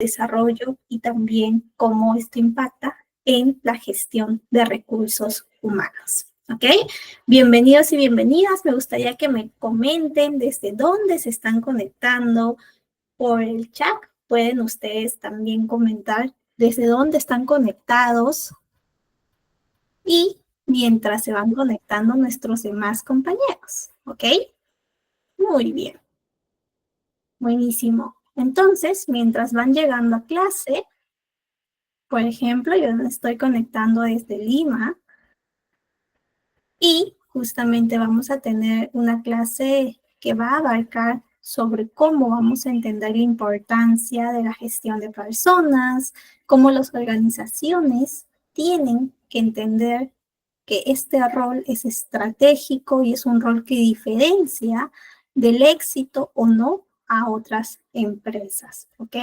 desarrollo y también cómo esto impacta en la gestión de recursos humanos. ¿Ok? Bienvenidos y bienvenidas. Me gustaría que me comenten desde dónde se están conectando por el chat. Pueden ustedes también comentar desde dónde están conectados y mientras se van conectando nuestros demás compañeros. ¿Ok? Muy bien. Buenísimo. Entonces, mientras van llegando a clase, por ejemplo, yo me estoy conectando desde Lima y justamente vamos a tener una clase que va a abarcar sobre cómo vamos a entender la importancia de la gestión de personas, cómo las organizaciones tienen que entender que este rol es estratégico y es un rol que diferencia del éxito o no a otras empresas, ¿ok?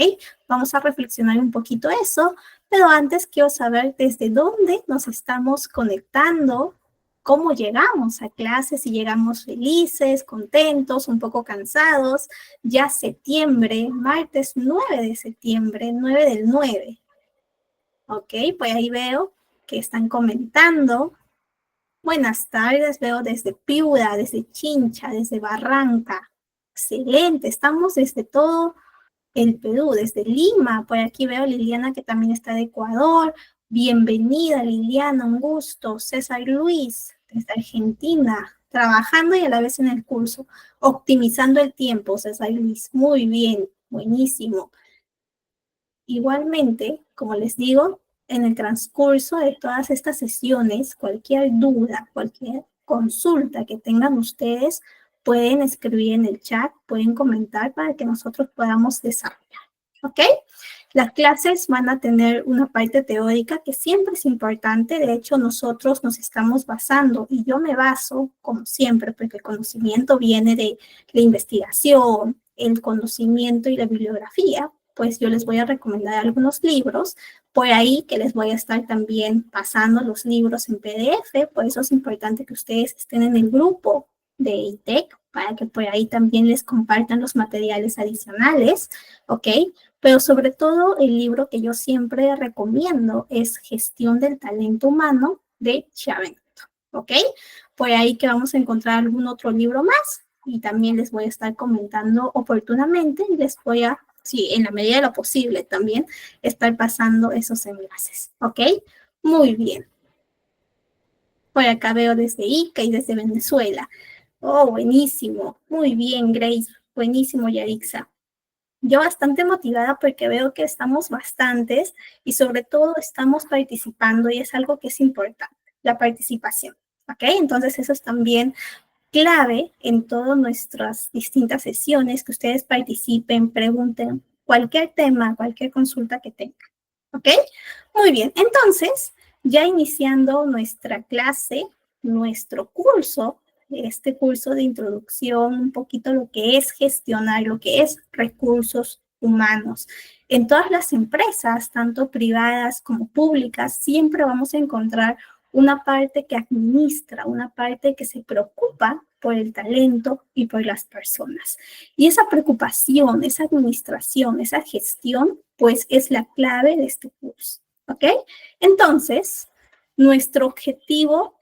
Vamos a reflexionar un poquito eso, pero antes quiero saber desde dónde nos estamos conectando, cómo llegamos a clase, si llegamos felices, contentos, un poco cansados. Ya septiembre, martes 9 de septiembre, 9 del 9. Ok, pues ahí veo que están comentando. Buenas tardes, veo desde Piura, desde Chincha, desde Barranca. Excelente, estamos desde todo el Perú, desde Lima. Por aquí veo a Liliana que también está de Ecuador. Bienvenida, Liliana, un gusto. César Luis, desde Argentina, trabajando y a la vez en el curso. Optimizando el tiempo, César Luis. Muy bien, buenísimo. Igualmente, como les digo, en el transcurso de todas estas sesiones, cualquier duda, cualquier consulta que tengan ustedes, pueden escribir en el chat, pueden comentar para que nosotros podamos desarrollar. ¿Ok? Las clases van a tener una parte teórica que siempre es importante. De hecho, nosotros nos estamos basando, y yo me baso, como siempre, porque el conocimiento viene de la investigación, el conocimiento y la bibliografía. Pues yo les voy a recomendar algunos libros, por ahí que les voy a estar también pasando los libros en PDF, por eso es importante que ustedes estén en el grupo de ITEC, para que por ahí también les compartan los materiales adicionales, ¿ok? Pero sobre todo el libro que yo siempre recomiendo es Gestión del Talento Humano de Chiavento, ¿ok? Por ahí que vamos a encontrar algún otro libro más y también les voy a estar comentando oportunamente y les voy a, sí, en la medida de lo posible también, estar pasando esos enlaces, ¿ok? Muy bien. Por acá veo desde Ica y desde Venezuela. Oh, buenísimo. Muy bien, Grace. Buenísimo, Yarixa. Yo bastante motivada porque veo que estamos bastantes y sobre todo estamos participando y es algo que es importante, la participación, ¿ok? Entonces eso es también clave en todas nuestras distintas sesiones, que ustedes participen, pregunten cualquier tema, cualquier consulta que tengan, ¿ok? Muy bien, entonces ya iniciando nuestra clase, nuestro curso, este curso de introducción, un poquito lo que es gestionar, lo que es recursos humanos. En todas las empresas, tanto privadas como públicas, siempre vamos a encontrar una parte que administra, una parte que se preocupa por el talento y por las personas. Y esa preocupación, esa administración, esa gestión, pues es la clave de este curso, ¿ok? Entonces, nuestro objetivo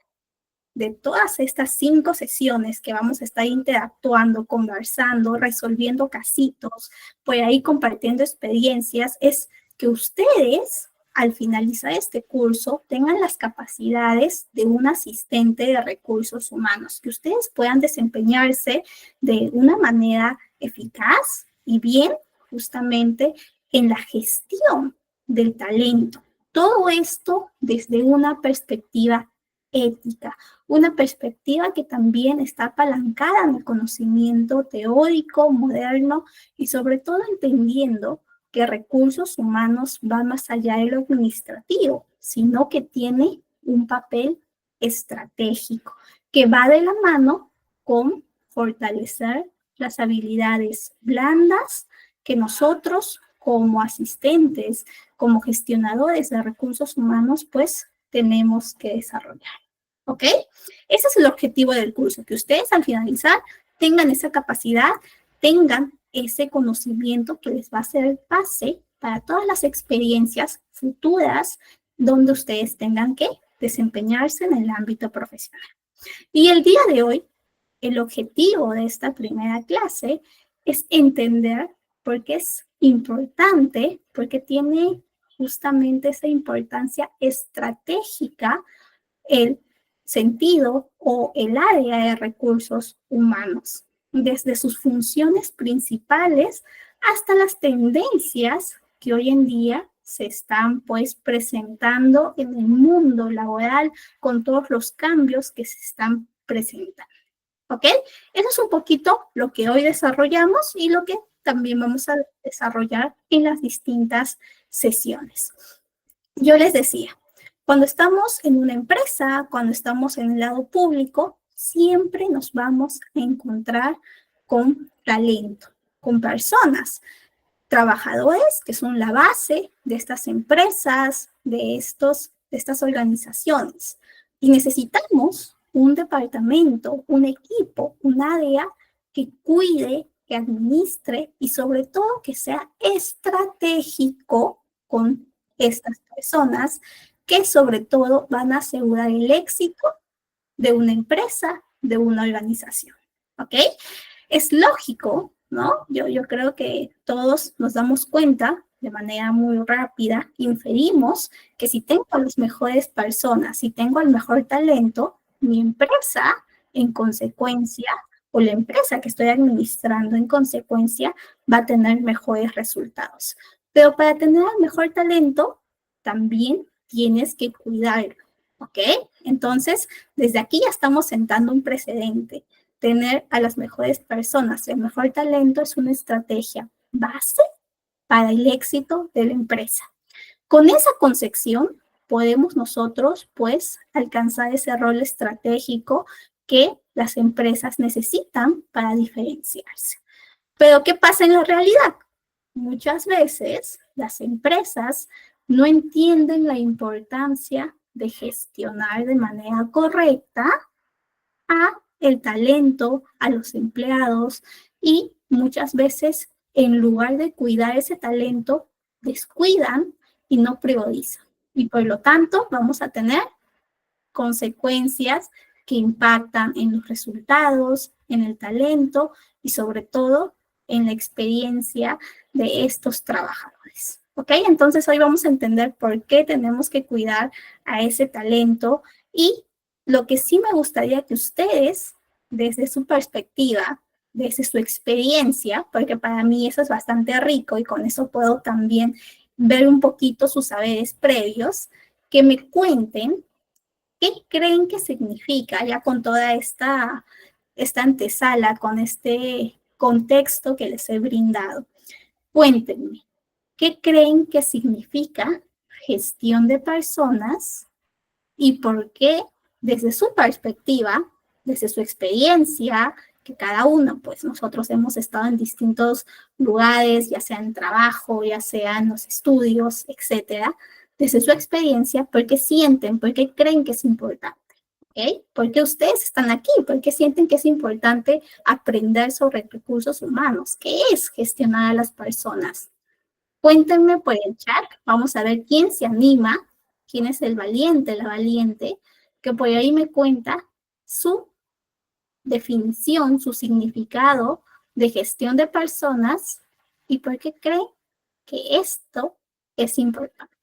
de todas estas 5 sesiones que vamos a estar interactuando, conversando, resolviendo casitos, por ahí compartiendo experiencias, es que ustedes, al finalizar este curso, tengan las capacidades de un asistente de recursos humanos, que ustedes puedan desempeñarse de una manera eficaz y bien, justamente en la gestión del talento. Todo esto desde una perspectiva ética, una perspectiva que también está apalancada en el conocimiento teórico, moderno y sobre todo entendiendo que recursos humanos va más allá de lo administrativo, sino que tiene un papel estratégico que va de la mano con fortalecer las habilidades blandas que nosotros como asistentes, como gestionadores de recursos humanos, pues tenemos que desarrollar. ¿Ok? Ese es el objetivo del curso, que ustedes al finalizar tengan esa capacidad, tengan ese conocimiento que les va a ser base para todas las experiencias futuras donde ustedes tengan que desempeñarse en el ámbito profesional. Y el día de hoy, el objetivo de esta primera clase es entender por qué es importante, porque tiene justamente esa importancia estratégica el sentido o el área de recursos humanos, desde sus funciones principales hasta las tendencias que hoy en día se están pues presentando en el mundo laboral con todos los cambios que se están presentando. ¿Ok? Eso es un poquito lo que hoy desarrollamos y lo que también vamos a desarrollar en las distintas sesiones. Yo les decía, cuando estamos en una empresa, cuando estamos en el lado público, siempre nos vamos a encontrar con talento, con personas, trabajadores que son la base de estas empresas, de estas organizaciones. Y necesitamos un departamento, un equipo, un área que cuide, que administre y sobre todo que sea estratégico con estas personas que sobre todo van a asegurar el éxito de una empresa, de una organización. ¿Ok? Es lógico, ¿no? Yo creo que todos nos damos cuenta de manera muy rápida, inferimos que si tengo a las mejores personas, si tengo el mejor talento, mi empresa, en consecuencia, o la empresa que estoy administrando, en consecuencia, va a tener mejores resultados. Pero para tener el mejor talento, también tienes que cuidarlo, ¿ok? Entonces, desde aquí ya estamos sentando un precedente. Tener a las mejores personas, el mejor talento es una estrategia base para el éxito de la empresa. Con esa concepción podemos nosotros, pues, alcanzar ese rol estratégico que las empresas necesitan para diferenciarse. Pero, ¿qué pasa en la realidad? Muchas veces las empresas no entienden la importancia de gestionar de manera correcta a el talento, a los empleados y muchas veces en lugar de cuidar ese talento, descuidan y no priorizan. Y por lo tanto vamos a tener consecuencias que impactan en los resultados, en el talento y sobre todo en la experiencia de estos trabajadores. ¿Ok? Entonces hoy vamos a entender por qué tenemos que cuidar a ese talento y lo que sí me gustaría que ustedes, desde su perspectiva, desde su experiencia, porque para mí eso es bastante rico y con eso puedo también ver un poquito sus saberes previos, que me cuenten qué creen que significa ya con toda esta antesala, con este contexto que les he brindado. Cuéntenme, ¿qué creen que significa gestión de personas y por qué, desde su perspectiva, desde su experiencia, que cada uno, pues nosotros hemos estado en distintos lugares, ya sea en trabajo, ya sea en los estudios, etcétera, desde su experiencia, por qué sienten, por qué creen que es importante? ¿Okay? ¿Por qué ustedes están aquí? ¿Por qué sienten que es importante aprender sobre recursos humanos? ¿Qué es gestionar a las personas? Cuéntenme por el chat, vamos a ver quién se anima, quién es el valiente, la valiente, que por ahí me cuenta su definición, su significado de gestión de personas y por qué cree que esto es importante.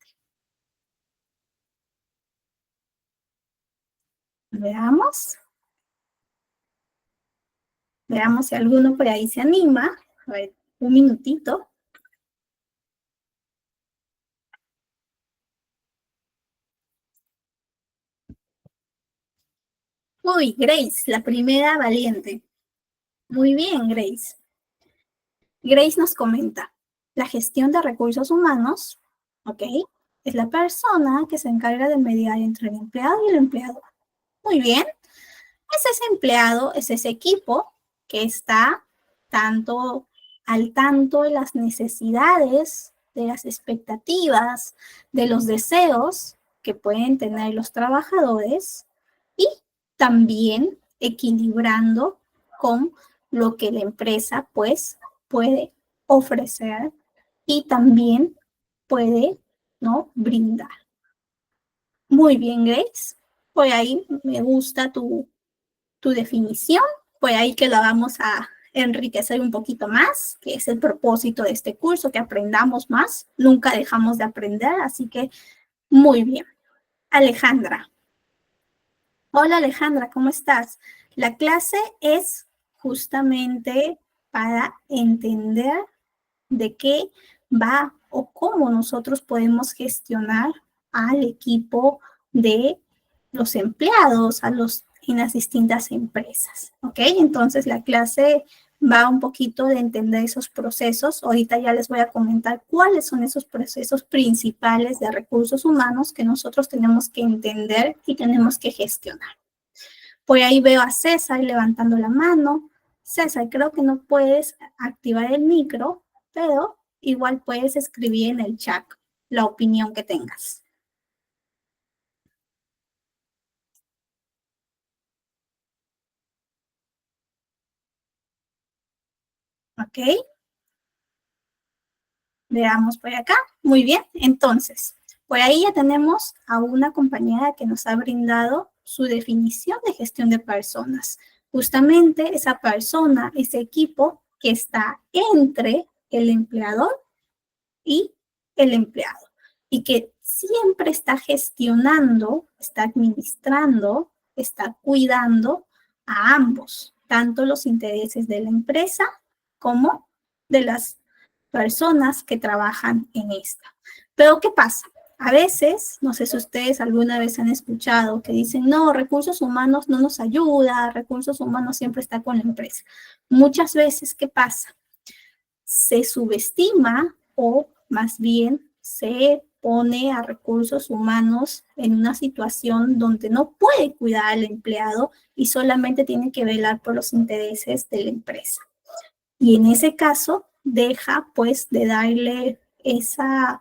Veamos. Veamos si alguno por ahí se anima. A ver, un minutito. Uy, Grace, la primera valiente. Muy bien, Grace. Grace nos comenta, la gestión de recursos humanos, ¿ok? Es la persona que se encarga de mediar entre el empleado y el empleador. Muy bien. Es ese empleado, es ese equipo que está tanto al tanto de las necesidades, de las expectativas, de los deseos que pueden tener los trabajadores y también equilibrando con lo que la empresa pues puede ofrecer y también puede, ¿no?, brindar. Muy bien, Grace. Por ahí me gusta tu definición. Por ahí que la vamos a enriquecer un poquito más, que es el propósito de este curso, que aprendamos más. Nunca dejamos de aprender, así que muy bien. Alejandra. Hola Alejandra, ¿cómo estás? La clase es justamente para entender de qué va o cómo nosotros podemos gestionar al equipo de los empleados, en las distintas empresas, ¿ok? Entonces la clase va un poquito de entender esos procesos. Ahorita ya les voy a comentar cuáles son esos procesos principales de recursos humanos que nosotros tenemos que entender y tenemos que gestionar. Por ahí veo a César levantando la mano. César, creo que no puedes activar el micro, pero igual puedes escribir en el chat la opinión que tengas. ¿Ok? Veamos por acá. Muy bien. Entonces, por ahí ya tenemos a una compañera que nos ha brindado su definición de gestión de personas. Justamente esa persona, ese equipo que está entre el empleador y el empleado y que siempre está gestionando, está administrando, está cuidando a ambos, tanto los intereses de la empresa como de las personas que trabajan en esta. Pero ¿qué pasa? A veces, no sé si ustedes alguna vez han escuchado que dicen, no, recursos humanos no nos ayuda, recursos humanos siempre está con la empresa. Muchas veces, ¿qué pasa? Se subestima o más bien se pone a recursos humanos en una situación donde no puede cuidar al empleado y solamente tiene que velar por los intereses de la empresa. Y en ese caso deja pues de darle esa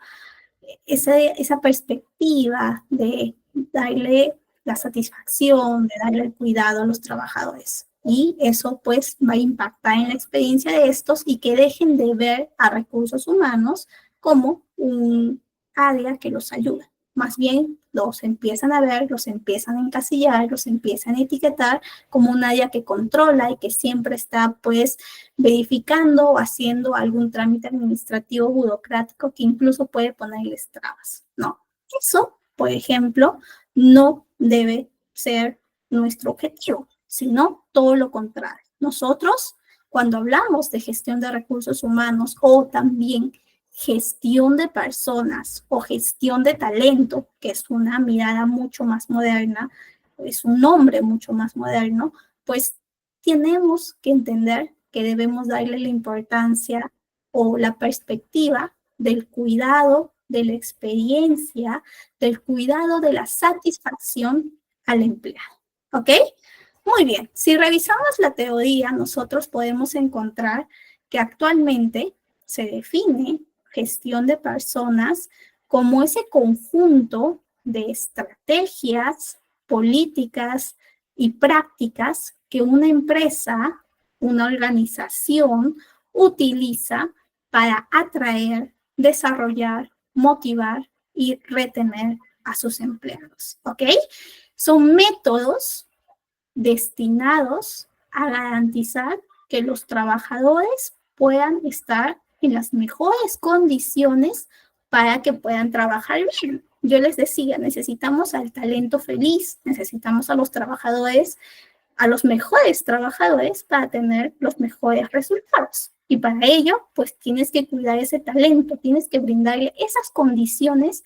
perspectiva, de darle la satisfacción, de darle el cuidado a los trabajadores. Y eso pues va a impactar en la experiencia de estos y que dejen de ver a recursos humanos como un área que los ayuda. Más bien los empiezan a ver, los empiezan a encasillar, los empiezan a etiquetar como un área que controla y que siempre está pues verificando o haciendo algún trámite administrativo burocrático que incluso puede ponerles trabas. No, eso, por ejemplo, no debe ser nuestro objetivo, sino todo lo contrario. Nosotros, cuando hablamos de gestión de recursos humanos o también gestión de personas o gestión de talento, que es una mirada mucho más moderna, es un nombre mucho más moderno, pues tenemos que entender que debemos darle la importancia o la perspectiva del cuidado, de la experiencia, del cuidado de la satisfacción al empleado. ¿Ok? Muy bien. Si revisamos la teoría, nosotros podemos encontrar que actualmente se define gestión de personas como ese conjunto de estrategias, políticas y prácticas que una empresa, una organización utiliza para atraer, desarrollar, motivar y retener a sus empleados. ¿Ok? Son métodos destinados a garantizar que los trabajadores puedan estar en las mejores condiciones para que puedan trabajar bien. Yo les decía, necesitamos al talento feliz, necesitamos a los trabajadores, a los mejores trabajadores para tener los mejores resultados. Y para ello, pues tienes que cuidar ese talento, tienes que brindarle esas condiciones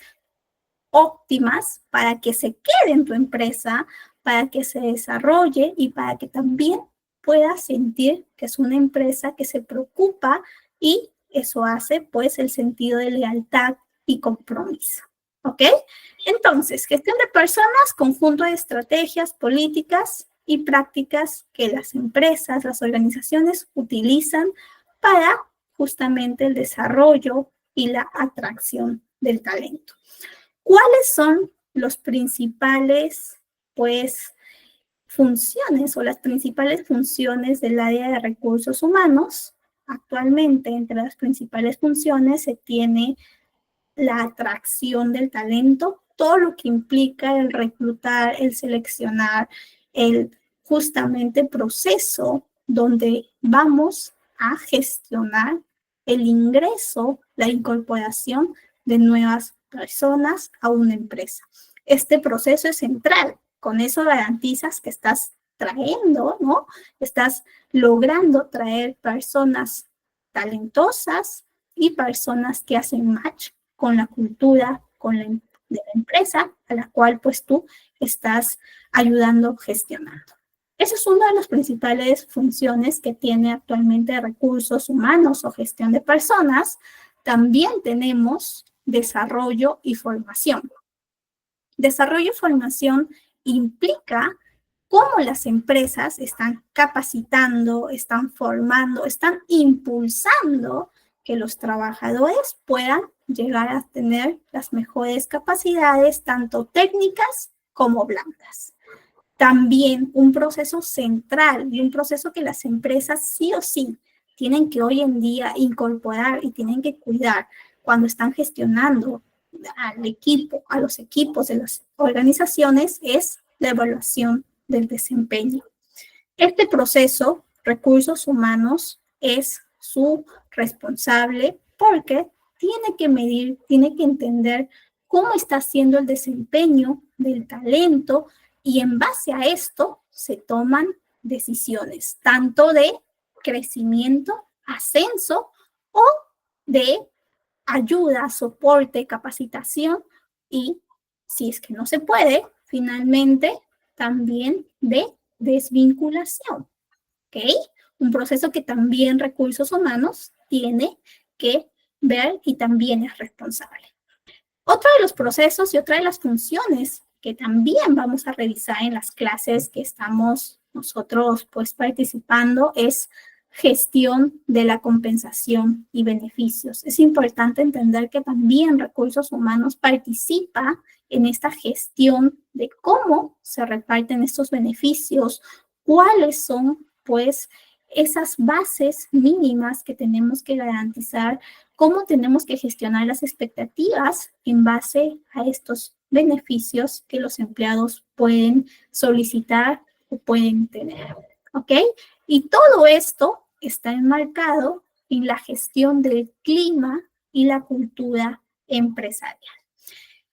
óptimas para que se quede en tu empresa, para que se desarrolle y para que también puedas sentir que es una empresa que se preocupa y eso hace pues el sentido de lealtad y compromiso. ¿Ok? Entonces, gestión de personas, conjunto de estrategias, políticas y prácticas que las empresas, las organizaciones utilizan para justamente el desarrollo y la atracción del talento. ¿Cuáles son los principales, pues, funciones o las principales funciones del área de recursos humanos? Actualmente, entre las principales funciones se tiene la atracción del talento, todo lo que implica el reclutar, el seleccionar, el justamente proceso donde vamos a gestionar el ingreso, la incorporación de nuevas personas a una empresa. Este proceso es central. Con eso garantizas que estás trayendo, ¿no? Estás logrando traer personas talentosas y personas que hacen match con la cultura, de la empresa a la cual pues tú estás ayudando gestionando. Esa es una de las principales funciones que tiene actualmente recursos humanos o gestión de personas. También tenemos desarrollo y formación. Desarrollo y formación implica cómo las empresas están capacitando, están formando, están impulsando que los trabajadores puedan llegar a tener las mejores capacidades, tanto técnicas como blandas. También un proceso central y un proceso que las empresas sí o sí tienen que hoy en día incorporar y tienen que cuidar cuando están gestionando al equipo, a los equipos de las organizaciones, es la evaluación del desempeño. Este proceso, recursos humanos, es su responsable porque tiene que medir, tiene que entender cómo está siendo el desempeño del talento y en base a esto se toman decisiones, tanto de crecimiento, ascenso o de ayuda, soporte, capacitación y, si es que no se puede, finalmente también de desvinculación, ¿ok? Un proceso que también recursos humanos tiene que ver y también es responsable. Otro de los procesos y otra de las funciones que también vamos a revisar en las clases que estamos nosotros pues participando es gestión de la compensación y beneficios. Es importante entender que también recursos humanos participa en esta gestión de cómo se reparten estos beneficios, cuáles son pues esas bases mínimas que tenemos que garantizar, cómo tenemos que gestionar las expectativas en base a estos beneficios que los empleados pueden solicitar o pueden tener, ¿ok? Y todo esto está enmarcado en la gestión del clima y la cultura empresarial.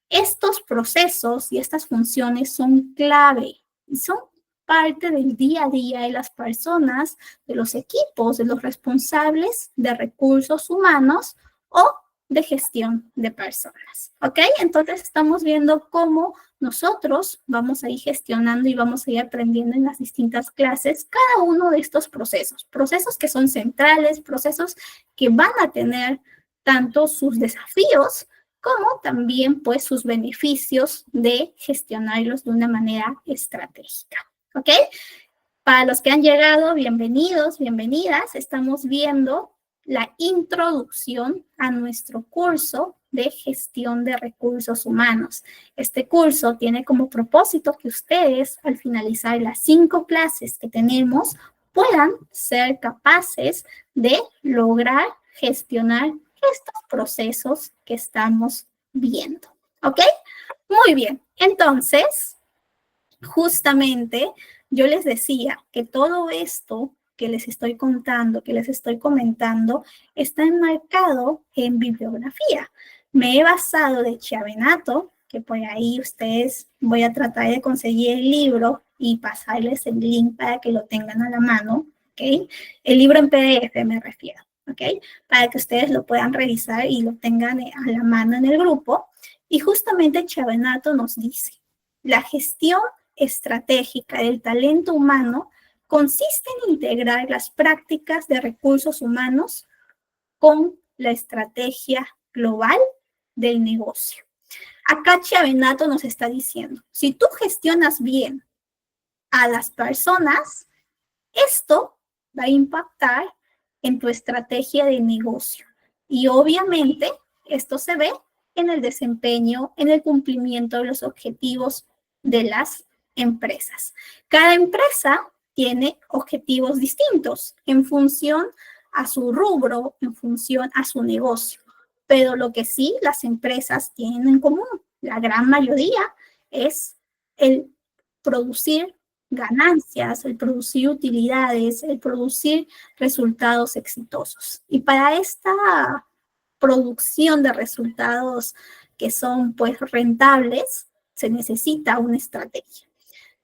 Estos procesos y estas funciones son clave y son parte del día a día de las personas, de los equipos, de los responsables de recursos humanos o de gestión de personas, ¿ok? Entonces estamos viendo cómo nosotros vamos a ir gestionando y vamos a ir aprendiendo en las distintas clases cada uno de estos procesos, procesos que son centrales, procesos que van a tener tanto sus desafíos como también pues sus beneficios de gestionarlos de una manera estratégica, ¿ok? Para los que han llegado, bienvenidos, bienvenidas, estamos viendo la introducción a nuestro curso de gestión de recursos humanos. Este curso tiene como propósito que ustedes, al finalizar las 5 clases que tenemos, puedan ser capaces de lograr gestionar estos procesos que estamos viendo, ¿ok? Muy bien, entonces, justamente yo les decía que todo esto que les estoy contando, que les estoy comentando, está enmarcado en bibliografía. Me he basado de Chiavenato, que por ahí ustedes voy a tratar de conseguir el libro y pasarles el link para que lo tengan a la mano, ¿ok? El libro en PDF me refiero, ¿ok? Para que ustedes lo puedan revisar y lo tengan a la mano en el grupo. Y justamente Chiavenato nos dice, la gestión estratégica del talento humano consiste en integrar las prácticas de recursos humanos con la estrategia global del negocio. Acá Chiavenato nos está diciendo, si tú gestionas bien a las personas, esto va a impactar en tu estrategia de negocio. Y obviamente esto se ve en el desempeño, en el cumplimiento de los objetivos de las empresas. Cada empresa tiene objetivos distintos en función a su rubro, en función a su negocio. Pero lo que sí las empresas tienen en común, la gran mayoría, es el producir ganancias, el producir utilidades, el producir resultados exitosos. Y para esta producción de resultados que son pues rentables, se necesita una estrategia.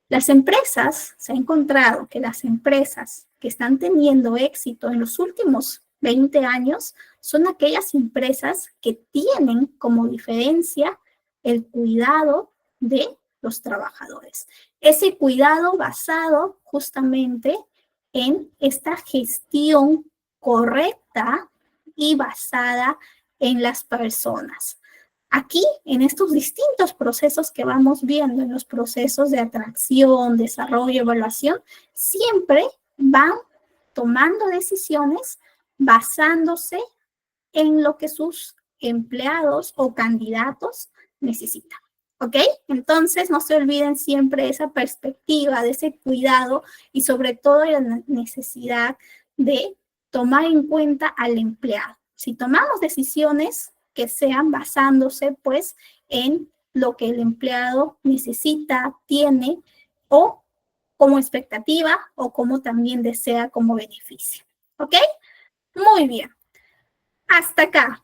Las empresas, se ha encontrado que las empresas que están teniendo éxito en los últimos 20 años son aquellas empresas que tienen como diferencia el cuidado de los trabajadores. Ese cuidado basado justamente en esta gestión correcta y basada en las personas. Aquí, en estos distintos procesos que vamos viendo, en los procesos de atracción, desarrollo, evaluación, siempre van tomando decisiones basándose en lo que sus empleados o candidatos necesitan. ¿Ok? Entonces, no se olviden siempre esa perspectiva, de ese cuidado y sobre todo la necesidad de tomar en cuenta al empleado. Si tomamos decisiones que sean basándose pues en lo que el empleado necesita, tiene o como expectativa o como también desea como beneficio. ¿Ok? Muy bien. Hasta acá.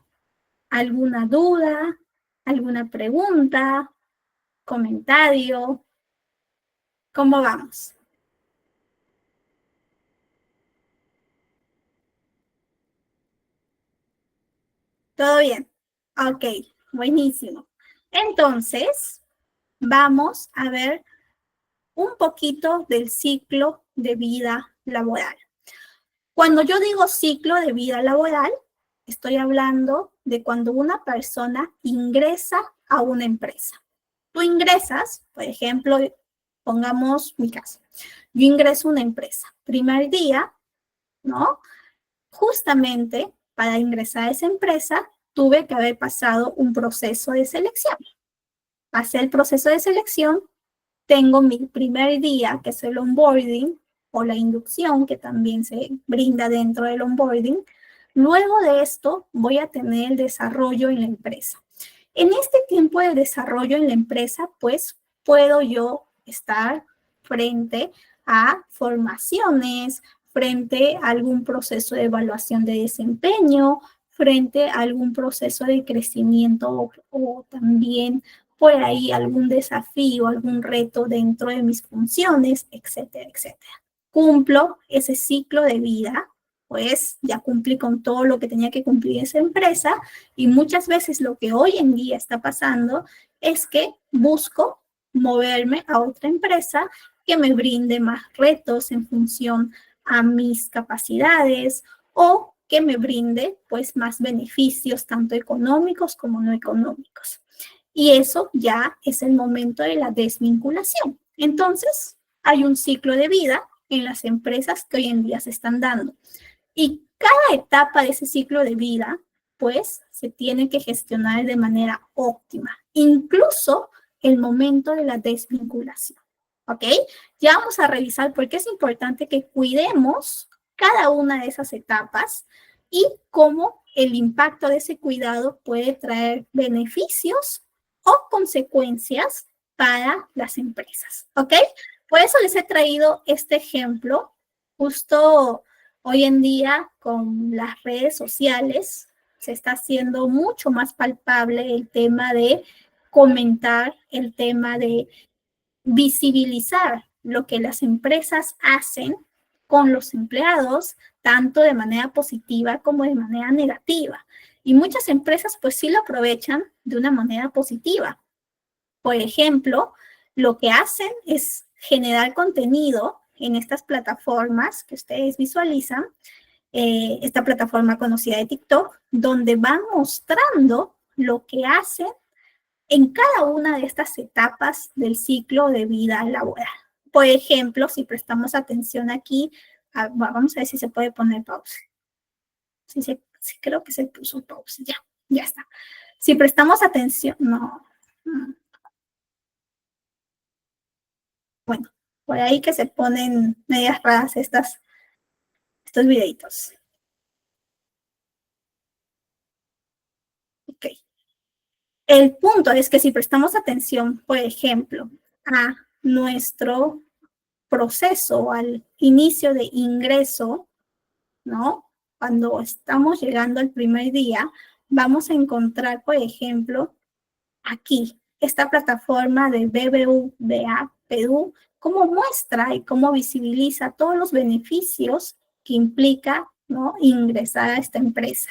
¿Alguna duda? ¿Alguna pregunta? ¿Comentario? ¿Cómo vamos? ¿Todo bien? Ok, buenísimo. Entonces, vamos a ver un poquito del ciclo de vida laboral. Cuando yo digo ciclo de vida laboral, estoy hablando de cuando una persona ingresa a una empresa. Tú ingresas, por ejemplo, pongamos mi caso. Yo ingreso a una empresa. Primer día, ¿no? Justamente para ingresar a esa empresa, tuve que haber pasado un proceso de selección. Pasé el proceso de selección, tengo mi primer día, que es el onboarding o la inducción, que también se brinda dentro del onboarding. Luego de esto, voy a tener el desarrollo en la empresa. En este tiempo de desarrollo en la empresa, pues puedo yo estar frente a formaciones, frente a algún proceso de evaluación de desempeño, frente a algún proceso de crecimiento o también por ahí algún desafío, algún reto dentro de mis funciones, etcétera, etcétera. Cumplo ese ciclo de vida, pues ya cumplí con todo lo que tenía que cumplir esa empresa y muchas veces lo que hoy en día está pasando es que busco moverme a otra empresa que me brinde más retos en función a mis capacidades o que me brinde pues más beneficios tanto económicos como no económicos. Y eso ya es el momento de la desvinculación. Entonces, hay un ciclo de vida en las empresas que hoy en día se están dando. Y cada etapa de ese ciclo de vida, pues, se tiene que gestionar de manera óptima, incluso el momento de la desvinculación. ¿Ok? Ya vamos a revisar por qué es importante que cuidemos cada una de esas etapas y cómo el impacto de ese cuidado puede traer beneficios o consecuencias para las empresas. ¿Ok? Por eso les he traído este ejemplo. Justo hoy en día con las redes sociales se está haciendo mucho más palpable el tema de comentar, el tema de visibilizar lo que las empresas hacen con los empleados, tanto de manera positiva como de manera negativa. Y muchas empresas pues sí lo aprovechan de una manera positiva. Por ejemplo, lo que hacen es generar contenido en estas plataformas que ustedes visualizan, esta plataforma conocida de TikTok, donde van mostrando lo que hacen en cada una de estas etapas del ciclo de vida laboral. Por ejemplo, si prestamos atención aquí, vamos a ver si se puede poner pausa. Sí, creo que se puso pausa, ya está. Si prestamos atención, no. Bueno, por ahí que se ponen medias raras estos videitos. El punto es que si prestamos atención, por ejemplo, a nuestro proceso, al inicio de ingreso, ¿no? Cuando estamos llegando al primer día, vamos a encontrar, por ejemplo, aquí, esta plataforma de BBVA Perú, cómo muestra y cómo visibiliza todos los beneficios que implica, ¿no?, ingresar a esta empresa,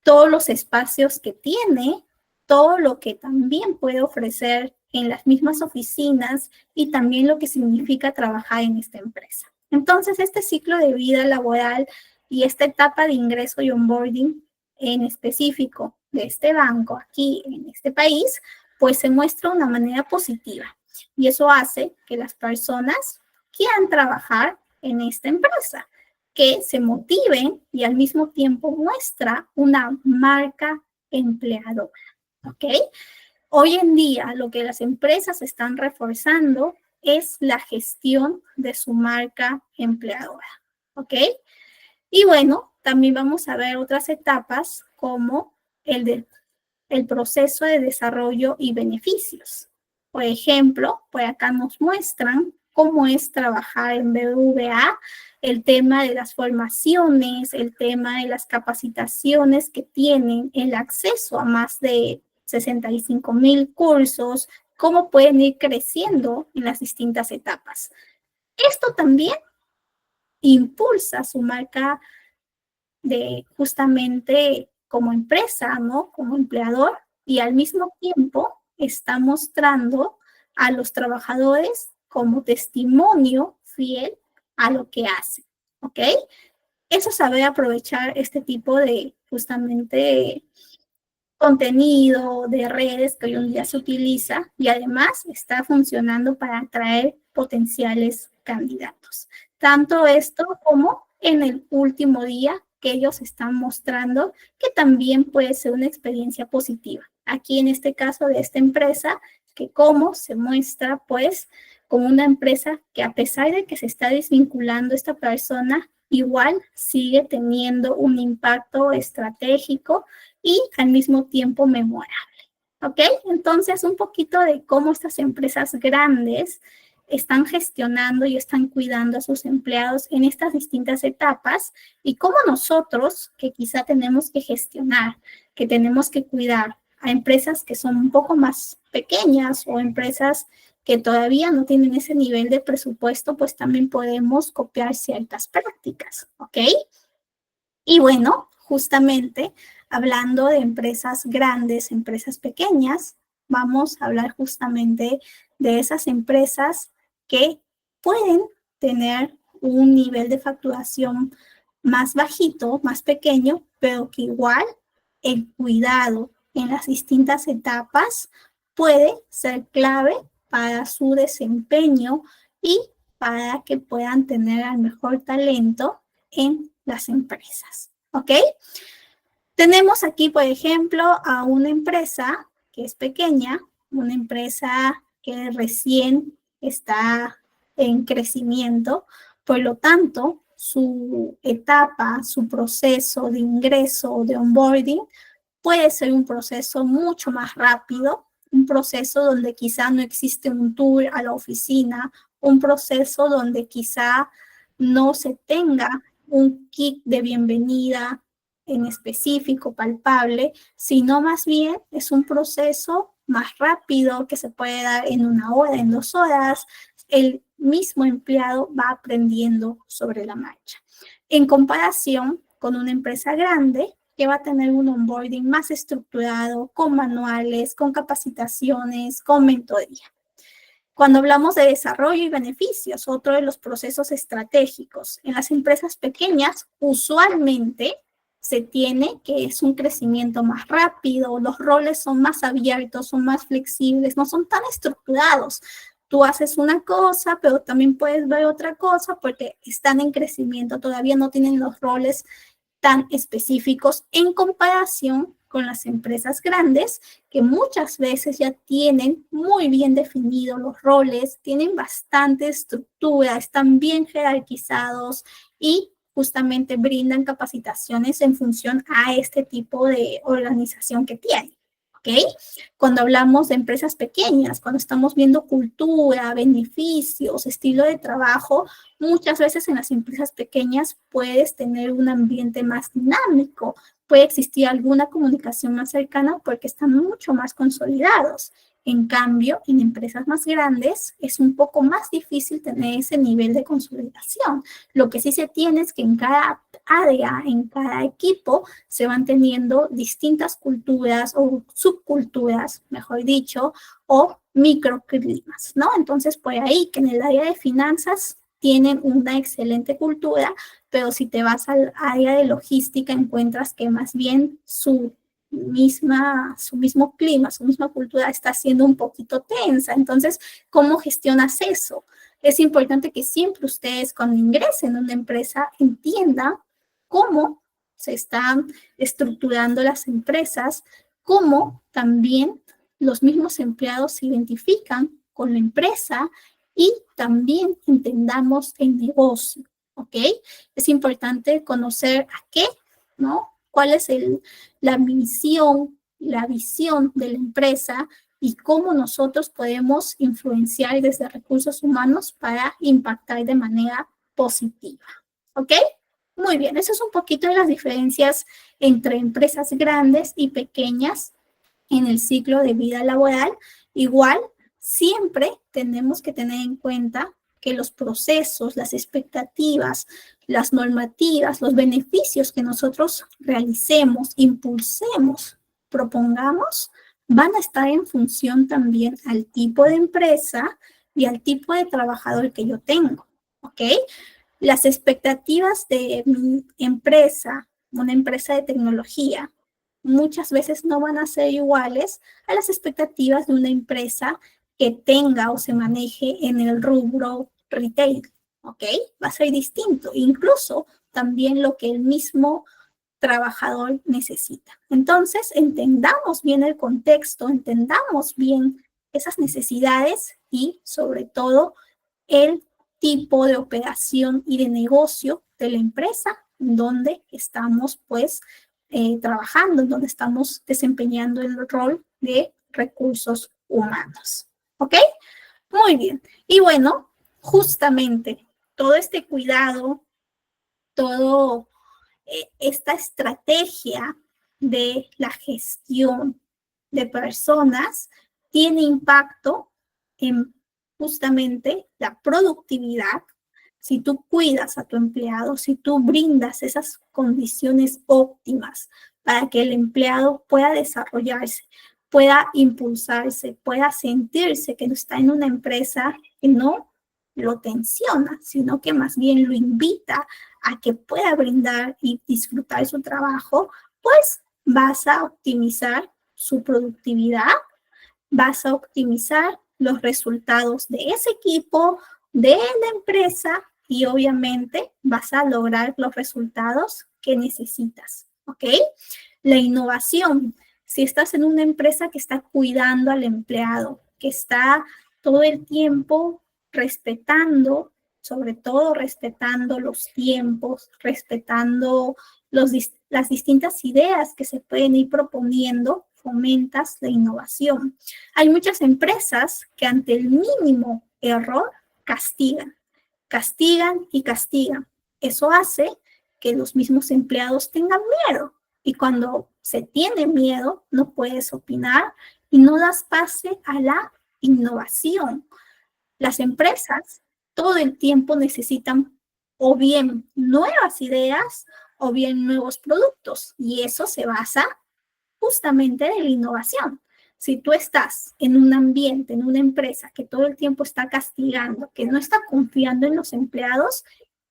todos los espacios que tiene, todo lo que también puede ofrecer en las mismas oficinas y también lo que significa trabajar en esta empresa. Entonces, este ciclo de vida laboral y esta etapa de ingreso y onboarding en específico de este banco aquí en este país, pues se muestra de una manera positiva. Y eso hace que las personas quieran trabajar en esta empresa, que se motiven y al mismo tiempo muestra una marca empleadora, ¿ok? Hoy en día lo que las empresas están reforzando es la gestión de su marca empleadora, ¿ok? Y bueno, también vamos a ver otras etapas como el proceso de desarrollo y beneficios. Por ejemplo, pues acá nos muestran cómo es trabajar en BBVA, el tema de las formaciones, el tema de las capacitaciones que tienen, el acceso a más de 65,000 cursos, cómo pueden ir creciendo en las distintas etapas. Esto también impulsa su marca de justamente como empresa, ¿no? Como empleador, y al mismo tiempo está mostrando a los trabajadores como testimonio fiel a lo que hacen, ¿ok? Eso sabe aprovechar este tipo de justamente contenido de redes que hoy en día se utiliza y además está funcionando para atraer potenciales candidatos. Tanto esto como en el último día que ellos están mostrando que también puede ser una experiencia positiva. Aquí en este caso de esta empresa, que cómo se muestra pues como una empresa que a pesar de que se está desvinculando esta persona, igual sigue teniendo un impacto estratégico y al mismo tiempo memorable. ¿Ok? Entonces, un poquito de cómo estas empresas grandes están gestionando y están cuidando a sus empleados en estas distintas etapas y cómo nosotros, que quizá tenemos que gestionar, que tenemos que cuidar a empresas que son un poco más pequeñas o empresas que todavía no tienen ese nivel de presupuesto, pues también podemos copiar ciertas prácticas, ¿ok? Y bueno, justamente hablando de empresas grandes, empresas pequeñas, vamos a hablar justamente de esas empresas que pueden tener un nivel de facturación más bajito, más pequeño, pero que igual el cuidado en las distintas etapas puede ser clave para su desempeño y para que puedan tener al mejor talento en las empresas, ¿ok? Tenemos aquí, por ejemplo, a una empresa que es pequeña, una empresa que recién está en crecimiento, por lo tanto, su etapa, su proceso de ingreso, de onboarding, puede ser un proceso mucho más rápido, un proceso donde quizá no existe un tour a la oficina, un proceso donde quizá no se tenga un kit de bienvenida en específico, palpable, sino más bien es un proceso más rápido que se puede dar en 1 hora, en 2 horas. El mismo empleado va aprendiendo sobre la marcha. En comparación con una empresa grande, que va a tener un onboarding más estructurado, con manuales, con capacitaciones, con mentoría. Cuando hablamos de desarrollo y beneficios, otro de los procesos estratégicos en las empresas pequeñas, usualmente se tiene que es un crecimiento más rápido, los roles son más abiertos, son más flexibles, no son tan estructurados. Tú haces una cosa, pero también puedes ver otra cosa porque están en crecimiento, todavía no tienen los roles tan específicos en comparación con las empresas grandes que muchas veces ya tienen muy bien definidos los roles, tienen bastante estructura, están bien jerarquizados y justamente brindan capacitaciones en función a este tipo de organización que tienen. ¿Ok? ¿ok? Cuando hablamos de empresas pequeñas, cuando estamos viendo cultura, beneficios, estilo de trabajo, muchas veces en las empresas pequeñas puedes tener un ambiente más dinámico, puede existir alguna comunicación más cercana porque están mucho más consolidados. En cambio, en empresas más grandes es un poco más difícil tener ese nivel de consolidación. Lo que sí se tiene es que en cada área, en cada equipo, se van teniendo distintas culturas o subculturas, mejor dicho, o microclimas, ¿no? Entonces, por ahí que en el área de finanzas tienen una excelente cultura, pero si te vas al área de logística encuentras que más bien su mismo clima, su misma cultura está siendo un poquito tensa. Entonces, ¿cómo gestionas eso? Es importante que siempre ustedes cuando ingresen a una empresa entiendan cómo se están estructurando las empresas, cómo también los mismos empleados se identifican con la empresa y también entendamos el negocio, ¿ok? Es importante conocer a qué, ¿no? ¿Cuál es la misión, la visión de la empresa y cómo nosotros podemos influenciar desde recursos humanos para impactar de manera positiva? ¿Ok? Muy bien, eso es un poquito de las diferencias entre empresas grandes y pequeñas en el ciclo de vida laboral. Igual, siempre tenemos que tener en cuenta que los procesos, las expectativas, las normativas, los beneficios que nosotros realicemos, impulsemos, propongamos, van a estar en función también al tipo de empresa y al tipo de trabajador que yo tengo, ¿ok? Las expectativas de mi empresa, una empresa de tecnología, muchas veces no van a ser iguales a las expectativas de una empresa que tenga o se maneje en el rubro retail, ¿ok? Va a ser distinto, incluso también lo que el mismo trabajador necesita. Entonces, entendamos bien el contexto, entendamos bien esas necesidades y, sobre todo, el tipo de operación y de negocio de la empresa donde estamos, pues, trabajando, en donde estamos desempeñando el rol de recursos humanos. ¿Ok? Muy bien. Y bueno, justamente todo este cuidado, todo esta estrategia de la gestión de personas tiene impacto en justamente la productividad. Si tú cuidas a tu empleado, si tú brindas esas condiciones óptimas para que el empleado pueda desarrollarse, pueda impulsarse, pueda sentirse que no está en una empresa que no lo tensiona, sino que más bien lo invita a que pueda brindar y disfrutar su trabajo, pues vas a optimizar su productividad, vas a optimizar los resultados de ese equipo, de la empresa y obviamente vas a lograr los resultados que necesitas, ¿ok? La innovación. Si estás en una empresa que está cuidando al empleado, que está todo el tiempo respetando, sobre todo respetando los tiempos, respetando las distintas ideas que se pueden ir proponiendo, fomentas la innovación. Hay muchas empresas que ante el mínimo error castigan, castigan y castigan. Eso hace que los mismos empleados tengan miedo. Y cuando se tiene miedo, no puedes opinar y no das pase a la innovación. Las empresas todo el tiempo necesitan o bien nuevas ideas o bien nuevos productos y eso se basa justamente en la innovación. Si tú estás en un ambiente, en una empresa que todo el tiempo está castigando, que no está confiando en los empleados,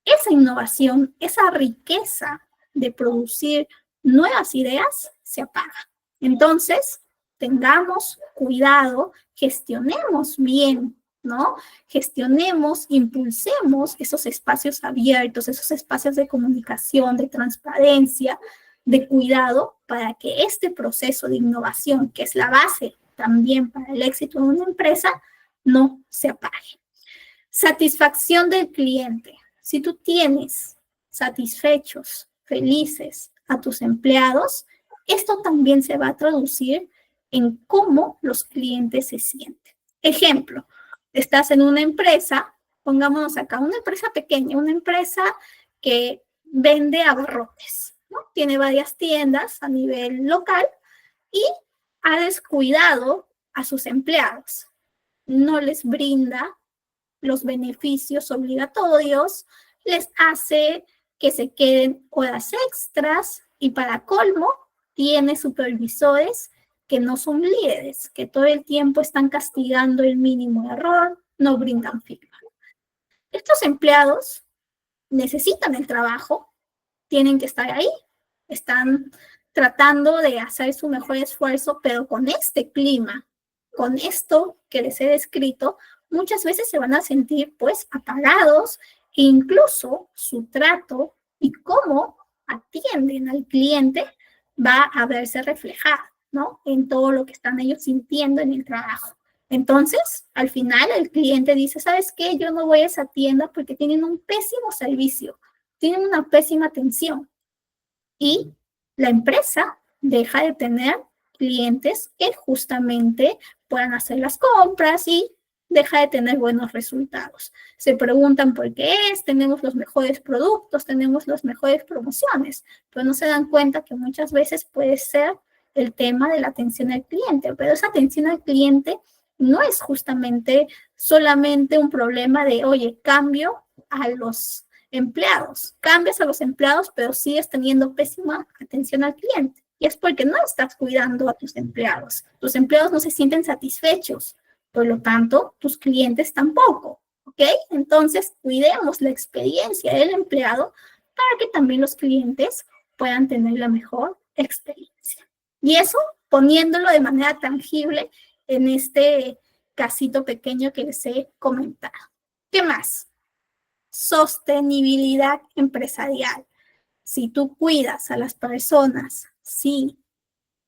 esa innovación, esa riqueza de producir nuevas ideas se apaga. Entonces, tengamos cuidado, gestionemos bien, ¿no? Gestionemos, impulsemos esos espacios abiertos, esos espacios de comunicación, de transparencia, de cuidado para que este proceso de innovación, que es la base también para el éxito de una empresa, no se apague. Satisfacción del cliente. Si tú tienes satisfechos, felices a tus empleados, esto también se va a traducir en cómo los clientes se sienten. Ejemplo, estás en una empresa, pongámonos acá, una empresa pequeña, una empresa que vende abarrotes, ¿no? Tiene varias tiendas a nivel local y ha descuidado a sus empleados. No les brinda los beneficios obligatorios, les hace que se queden horas extras y para colmo tiene supervisores que no son líderes, que todo el tiempo están castigando el mínimo error, no brindan feedback. Estos empleados necesitan el trabajo, tienen que estar ahí, están tratando de hacer su mejor esfuerzo, pero con este clima, con esto que les he descrito, muchas veces se van a sentir pues apagados e incluso su trato y cómo atienden al cliente va a verse reflejado, ¿no? En todo lo que están ellos sintiendo en el trabajo. Entonces, al final el cliente dice, ¿sabes qué? Yo no voy a esa tienda porque tienen un pésimo servicio, tienen una pésima atención y la empresa deja de tener clientes que justamente puedan hacer las compras y deja de tener buenos resultados. Se preguntan por qué es, tenemos los mejores productos, tenemos las mejores promociones, pero no se dan cuenta que muchas veces puede ser el tema de la atención al cliente, pero esa atención al cliente no es justamente solamente un problema de, oye, cambio a los empleados, cambias a los empleados, pero sigues teniendo pésima atención al cliente. Y es porque no estás cuidando a tus empleados. Tus empleados no se sienten satisfechos, por lo tanto, tus clientes tampoco. ¿Ok? Entonces, cuidemos la experiencia del empleado para que también los clientes puedan tener la mejor experiencia. Y eso poniéndolo de manera tangible en este casito pequeño que les he comentado. ¿Qué más? Sostenibilidad empresarial. Si tú cuidas a las personas, si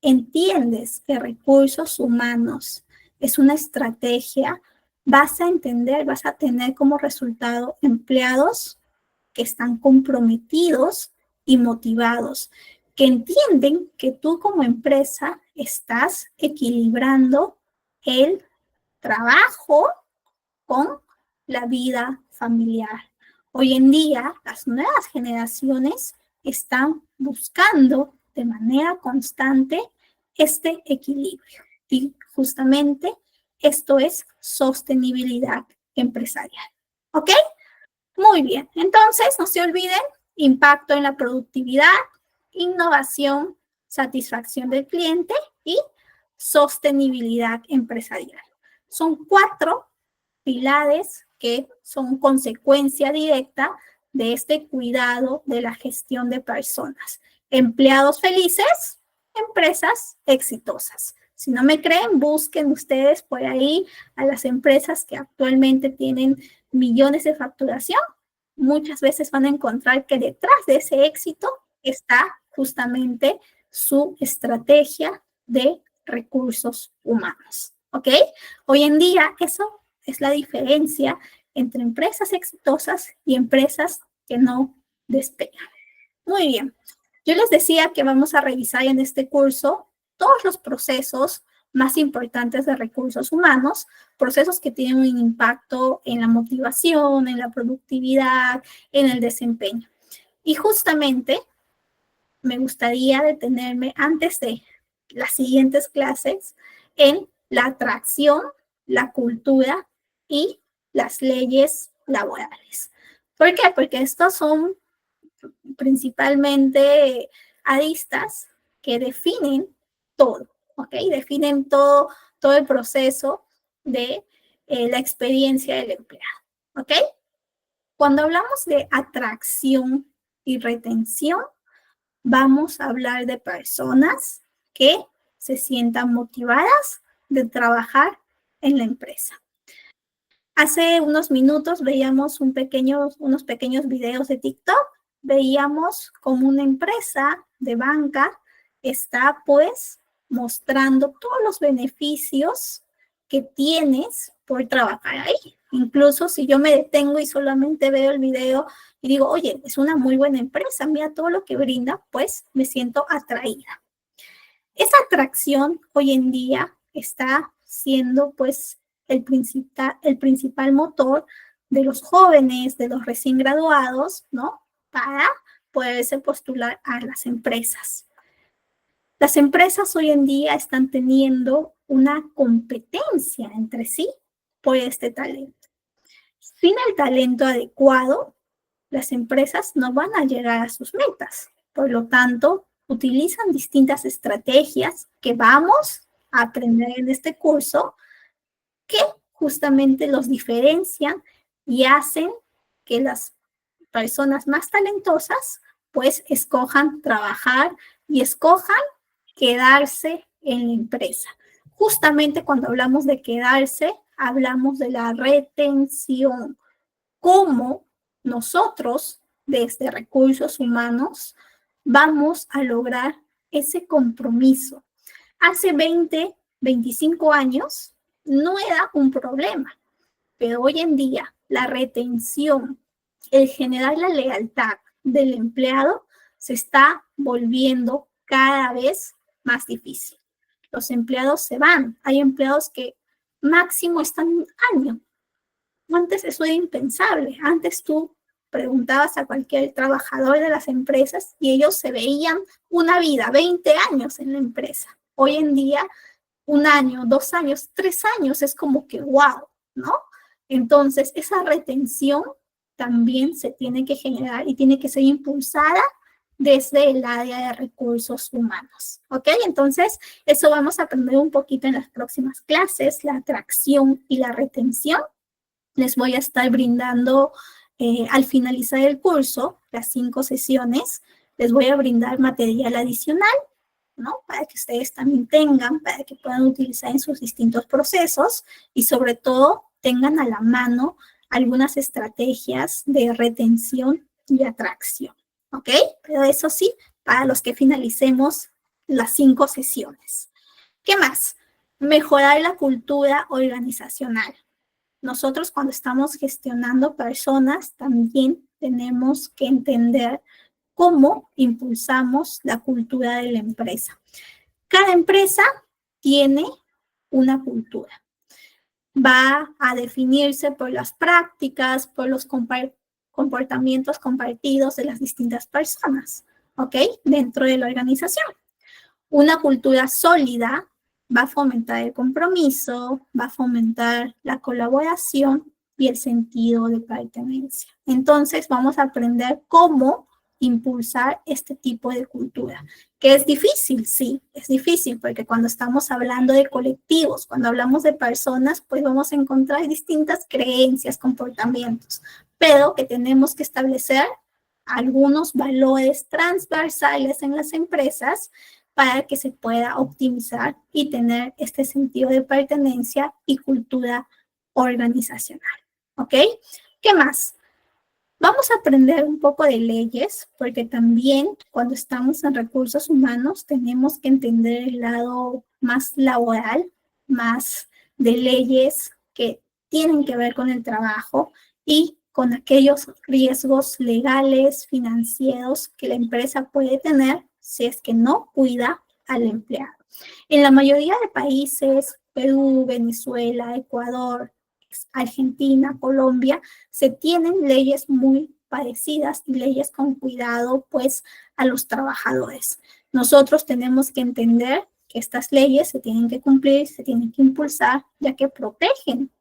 entiendes que recursos humanos es una estrategia, vas a entender, vas a tener como resultado empleados que están comprometidos y motivados, que entienden que tú como empresa estás equilibrando el trabajo con la vida familiar. Hoy en día, las nuevas generaciones están buscando de manera constante este equilibrio. Y justamente esto es sostenibilidad empresarial. ¿Ok? Muy bien. Entonces, no se olviden, impacto en la productividad, innovación, satisfacción del cliente y sostenibilidad empresarial. Son 4 pilares que son consecuencia directa de este cuidado de la gestión de personas. Empleados felices, empresas exitosas. Si no me creen, busquen ustedes por ahí a las empresas que actualmente tienen millones de facturación. Muchas veces van a encontrar que detrás de ese éxito está justamente su estrategia de recursos humanos. ¿Ok? Hoy en día eso es la diferencia entre empresas exitosas y empresas que no despegan. Muy bien. Yo les decía que vamos a revisar en este curso todos los procesos más importantes de recursos humanos, procesos que tienen un impacto en la motivación, en la productividad, en el desempeño. Y justamente me gustaría detenerme antes de las siguientes clases en la atracción, la cultura y las leyes laborales. ¿Por qué? Porque estos son principalmente aristas que definen todo, ¿ok? Definen todo el proceso de la experiencia del empleado, ¿ok? Cuando hablamos de atracción y retención, vamos a hablar de personas que se sientan motivadas de trabajar en la empresa. Hace unos minutos veíamos unos pequeños videos de TikTok, veíamos como una empresa de banca está pues mostrando todos los beneficios que tienes por trabajar ahí. Incluso si yo me detengo y solamente veo el video y digo, oye, es una muy buena empresa, mira todo lo que brinda, pues me siento atraída. Esa atracción hoy en día está siendo pues el principal motor de los jóvenes, de los recién graduados, ¿no? Para poderse postular a las empresas. Las empresas hoy en día están teniendo una competencia entre sí por este talento. Sin el talento adecuado, las empresas no van a llegar a sus metas. Por lo tanto, utilizan distintas estrategias que vamos a aprender en este curso que justamente los diferencian y hacen que las personas más talentosas pues escojan trabajar y escojan quedarse en la empresa. Justamente cuando hablamos de quedarse, hablamos de la retención. Cómo nosotros, desde recursos humanos, vamos a lograr ese compromiso. Hace 20, 25 años no era un problema, pero hoy en día la retención, el generar la lealtad del empleado se está volviendo cada vez más difícil. Los empleados se van. Hay empleados que máximo están un año. Antes eso era impensable. Antes tú preguntabas a cualquier trabajador de las empresas y ellos se veían una vida, 20 años en la empresa. Hoy en día, un año, 2 años, 3 años es como que wow, ¿no? Entonces, esa retención también se tiene que generar y tiene que ser impulsada desde el área de recursos humanos, ¿ok? Entonces, eso vamos a aprender un poquito en las próximas clases, la atracción y la retención. Les voy a estar brindando al finalizar el curso, las 5 sesiones, les voy a brindar material adicional, ¿no? Para que ustedes también tengan, para que puedan utilizar en sus distintos procesos y sobre todo tengan a la mano algunas estrategias de retención y atracción, ¿ok? Pero eso sí, para los que finalicemos las 5 sesiones. ¿Qué más? Mejorar la cultura organizacional. Nosotros cuando estamos gestionando personas también tenemos que entender cómo impulsamos la cultura de la empresa. Cada empresa tiene una cultura. Va a definirse por las prácticas, por los comportamientos compartidos de las distintas personas, ¿ok? Dentro de la organización. Una cultura sólida va a fomentar el compromiso, va a fomentar la colaboración y el sentido de pertenencia. Entonces, vamos a aprender cómo impulsar este tipo de cultura, que es difícil, sí, es difícil, porque cuando estamos hablando de colectivos, cuando hablamos de personas, pues vamos a encontrar distintas creencias, comportamientos, pero que tenemos que establecer algunos valores transversales en las empresas para que se pueda optimizar y tener este sentido de pertenencia y cultura organizacional. ¿Ok? ¿Qué más? Vamos a aprender un poco de leyes, porque también cuando estamos en recursos humanos tenemos que entender el lado más laboral, más de leyes que tienen que ver con el trabajo y con aquellos riesgos legales, financieros que la empresa puede tener si es que no cuida al empleado. En la mayoría de países, Perú, Venezuela, Ecuador, Argentina, Colombia, se tienen leyes muy parecidas y leyes con cuidado pues a los trabajadores. Nosotros tenemos que entender que estas leyes se tienen que cumplir, se tienen que impulsar, ya que protegen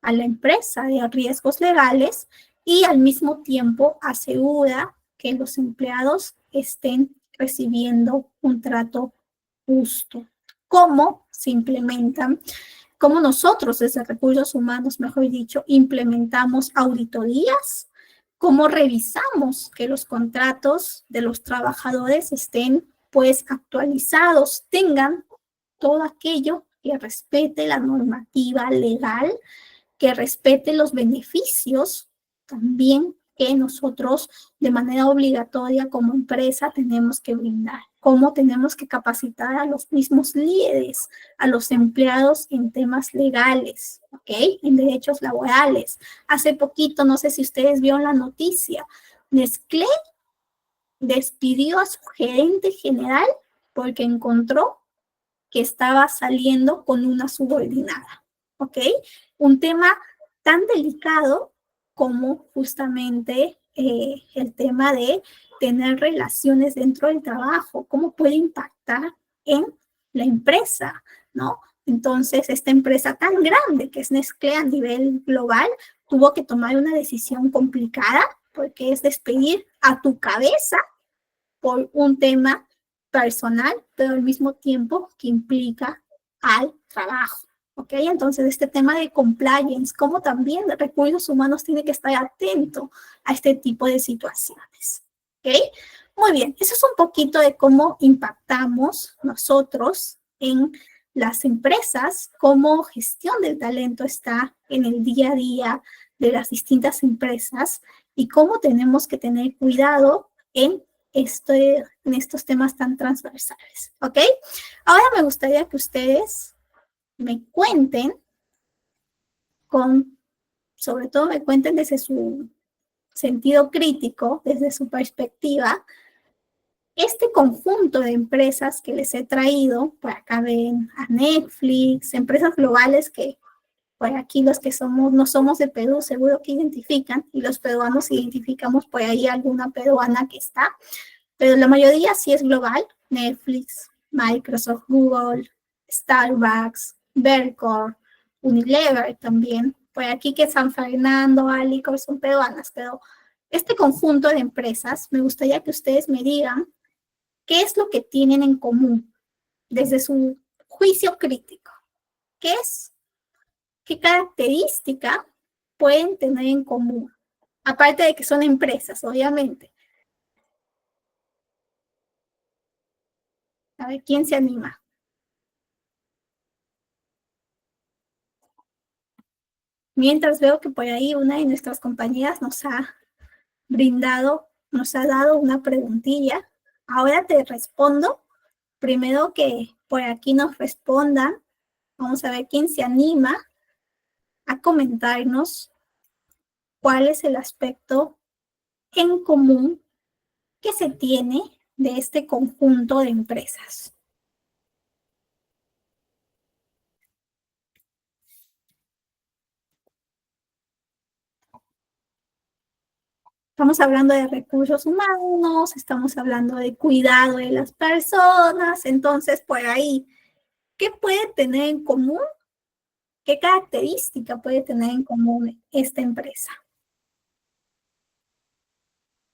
a la empresa de riesgos legales y al mismo tiempo asegura que los empleados estén recibiendo un trato justo. ¿Cómo se implementan? ¿Cómo nosotros desde recursos humanos, mejor dicho, implementamos auditorías? ¿Cómo revisamos que los contratos de los trabajadores estén pues actualizados, tengan todo aquello que respete la normativa legal, que respete los beneficios también que nosotros de manera obligatoria como empresa tenemos que brindar? ¿Cómo tenemos que capacitar a los mismos líderes, a los empleados en temas legales, ¿ok? En derechos laborales? Hace poquito, no sé si ustedes vieron la noticia, Nestlé despidió a su gerente general porque encontró que estaba saliendo con una subordinada, ¿ok? Un tema tan delicado como justamente el tema de tener relaciones dentro del trabajo, cómo puede impactar en la empresa, ¿no? Entonces, esta empresa tan grande que es Nestlé a nivel global tuvo que tomar una decisión complicada porque es despedir a tu cabeza por un tema personal, pero al mismo tiempo que implica al trabajo. ¿Ok? Entonces, este tema de compliance, como también de recursos humanos, tiene que estar atento a este tipo de situaciones. ¿Ok? Muy bien, eso es un poquito de cómo impactamos nosotros en las empresas, cómo gestión del talento está en el día a día de las distintas empresas y cómo tenemos que tener cuidado en estos temas tan transversales, ¿ok? Ahora me gustaría que ustedes me cuenten sobre todo me cuenten desde su sentido crítico, desde su perspectiva, este conjunto de empresas que les he traído, por acá ven a Netflix, empresas globales que por aquí los que no somos de Perú seguro que identifican, y los peruanos identificamos por ahí alguna peruana que está, pero la mayoría sí es global, Netflix, Microsoft, Google, Starbucks, Vercor, Unilever también, por aquí que San Fernando, Alicor son peruanas, pero este conjunto de empresas, me gustaría que ustedes me digan qué es lo que tienen en común desde su juicio crítico. ¿Qué es? ¿Qué característica pueden tener en común? Aparte de que son empresas, obviamente. A ver, ¿quién se anima? Mientras veo que por ahí una de nuestras compañeras nos ha dado una preguntilla. Ahora te respondo. Primero que por aquí nos respondan, vamos a ver quién se anima a comentarnos cuál es el aspecto en común que se tiene de este conjunto de empresas. Estamos hablando de recursos humanos, estamos hablando de cuidado de las personas, entonces por ahí, ¿qué puede tener en común? ¿Qué característica puede tener en común esta empresa?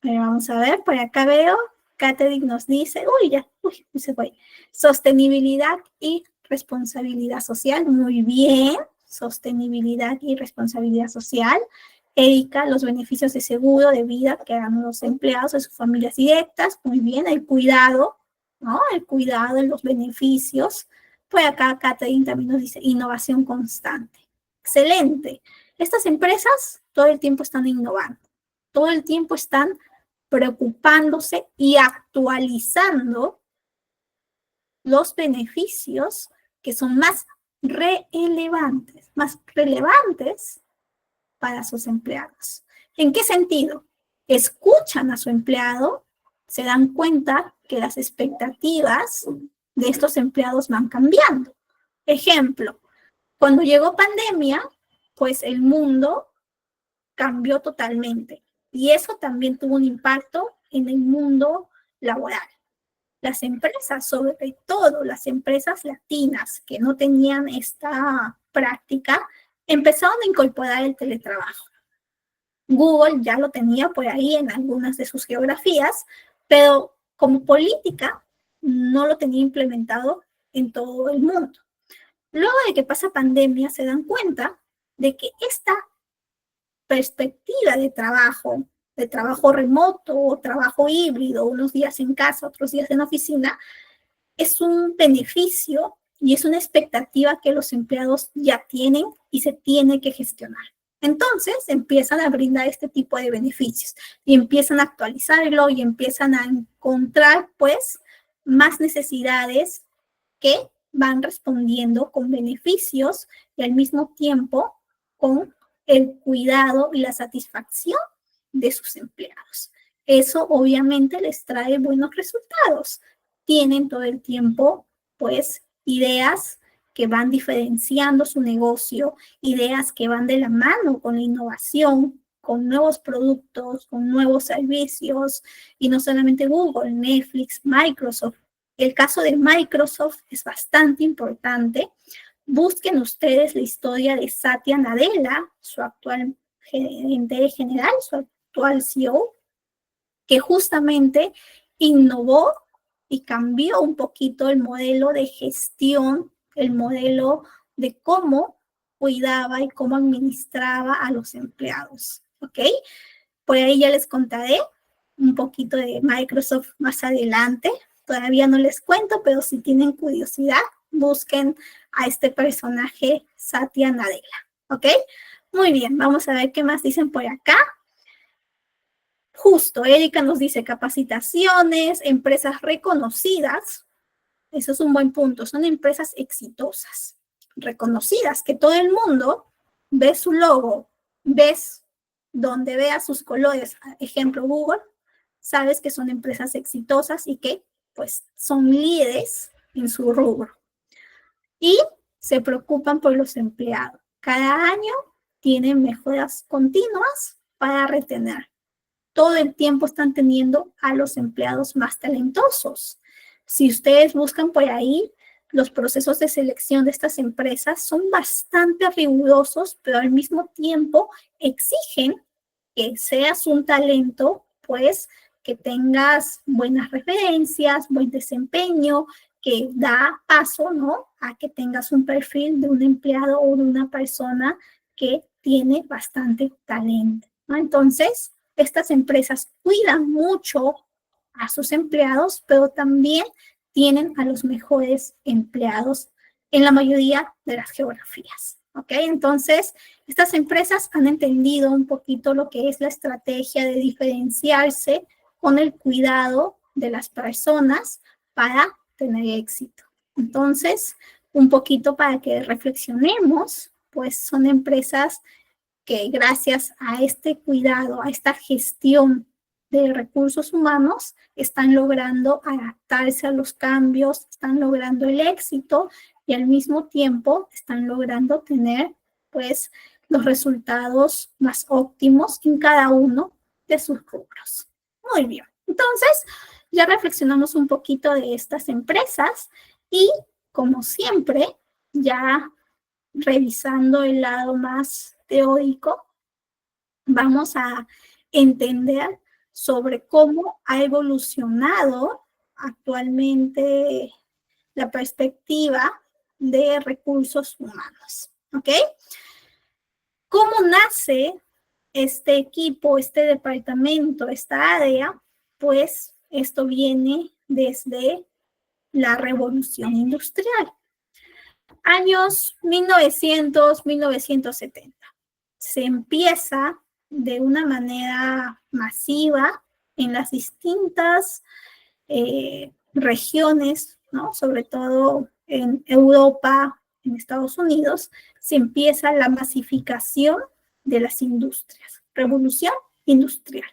Vamos a ver, por acá veo, Catherine nos dice, se fue, sostenibilidad y responsabilidad social, muy bien, sostenibilidad y responsabilidad social. Erika, los beneficios de seguro de vida que dan los empleados de sus familias directas, muy bien, el cuidado, ¿no? El cuidado de los beneficios. Por acá Catherine también nos dice innovación constante. Excelente. Estas empresas todo el tiempo están innovando, todo el tiempo están preocupándose y actualizando los beneficios que son más relevantes para sus empleados. ¿En qué sentido? Escuchan a su empleado, se dan cuenta que las expectativas de estos empleados van cambiando. Ejemplo, cuando llegó pandemia, pues el mundo cambió totalmente. Y eso también tuvo un impacto en el mundo laboral. Las empresas, sobre todo las empresas latinas que no tenían esta práctica, empezaron a incorporar el teletrabajo. Google ya lo tenía por ahí en algunas de sus geografías, pero como política no lo tenía implementado en todo el mundo. Luego de que pasa pandemia, se dan cuenta de que esta perspectiva de trabajo remoto o trabajo híbrido, unos días en casa, otros días en oficina, es un beneficio y es una expectativa que los empleados ya tienen y se tiene que gestionar. Entonces empiezan a brindar este tipo de beneficios y empiezan a actualizarlo y empiezan a encontrar pues más necesidades que van respondiendo con beneficios y al mismo tiempo con el cuidado y la satisfacción de sus empleados. Eso obviamente les trae buenos resultados. Tienen todo el tiempo, pues, ideas que van diferenciando su negocio, ideas que van de la mano con la innovación, con nuevos productos, con nuevos servicios, y no solamente Google, Netflix, Microsoft. El caso de Microsoft es bastante importante. Busquen ustedes la historia de Satya Nadella, su actual gerente general, su actual CEO, que justamente innovó y cambió un poquito el modelo de gestión, el modelo de cómo cuidaba y cómo administraba a los empleados, ¿ok? Por ahí ya les contaré un poquito de Microsoft más adelante. Todavía no les cuento, pero si tienen curiosidad, busquen a este personaje, Satya Nadella, ¿ok? Muy bien, vamos a ver qué más dicen por acá. Justo, Erika nos dice capacitaciones, empresas reconocidas. Eso es un buen punto. Son empresas exitosas, reconocidas, que todo el mundo ve su logo, ves donde vea sus colores, ejemplo Google, sabes que son empresas exitosas y que pues son líderes en su rubro. Y se preocupan por los empleados. Cada año tienen mejoras continuas para retener. Todo el tiempo están teniendo a los empleados más talentosos. Si ustedes buscan por ahí, los procesos de selección de estas empresas son bastante rigurosos, pero al mismo tiempo exigen que seas un talento, pues que tengas buenas referencias, buen desempeño, que da paso, ¿no?, a que tengas un perfil de un empleado o de una persona que tiene bastante talento, ¿no? Entonces, estas empresas cuidan mucho a sus empleados, pero también tienen a los mejores empleados en la mayoría de las geografías, ¿ok? Entonces, estas empresas han entendido un poquito lo que es la estrategia de diferenciarse con el cuidado de las personas para tener éxito. Entonces, un poquito para que reflexionemos, pues son empresas que gracias a este cuidado, a esta gestión de recursos humanos, están logrando adaptarse a los cambios, están logrando el éxito y al mismo tiempo están logrando tener, pues, los resultados más óptimos en cada uno de sus rubros. Muy bien. Entonces, ya reflexionamos un poquito de estas empresas y, como siempre, ya revisando el lado más teórico, vamos a entender sobre cómo ha evolucionado actualmente la perspectiva de recursos humanos, ¿ok? ¿Cómo nace este equipo, este departamento, esta área? Pues esto viene desde la revolución industrial. Años 1900, 1970. Se empieza de una manera masiva en las distintas regiones, ¿no?, sobre todo en Europa, en Estados Unidos, se empieza la masificación de las industrias, revolución industrial.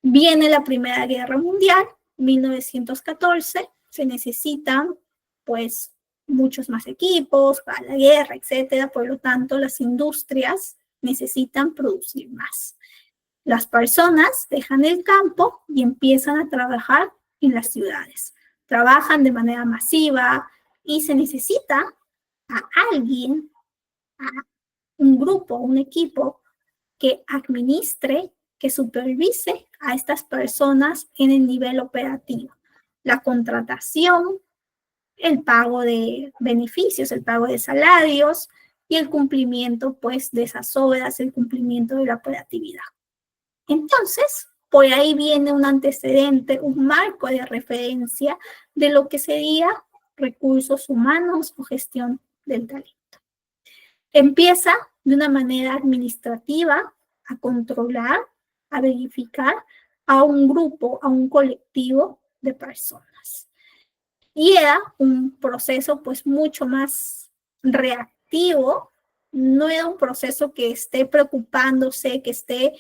Viene la Primera Guerra Mundial, 1914, se necesitan, pues, muchos más equipos para la guerra, etcétera. Por lo tanto, las industrias necesitan producir más. Las personas dejan el campo y empiezan a trabajar en las ciudades. Trabajan de manera masiva y se necesita a alguien, a un grupo, un equipo que administre, que supervise a estas personas en el nivel operativo. La contratación, el pago de beneficios, el pago de salarios y el cumplimiento, pues, de esas horas, el cumplimiento de la operatividad. Entonces, por ahí viene un antecedente, un marco de referencia de lo que sería recursos humanos o gestión del talento. Empieza de una manera administrativa a controlar, a verificar a un grupo, a un colectivo de personas. Y era un proceso, pues, mucho más reactivo. No era un proceso que esté preocupándose, que esté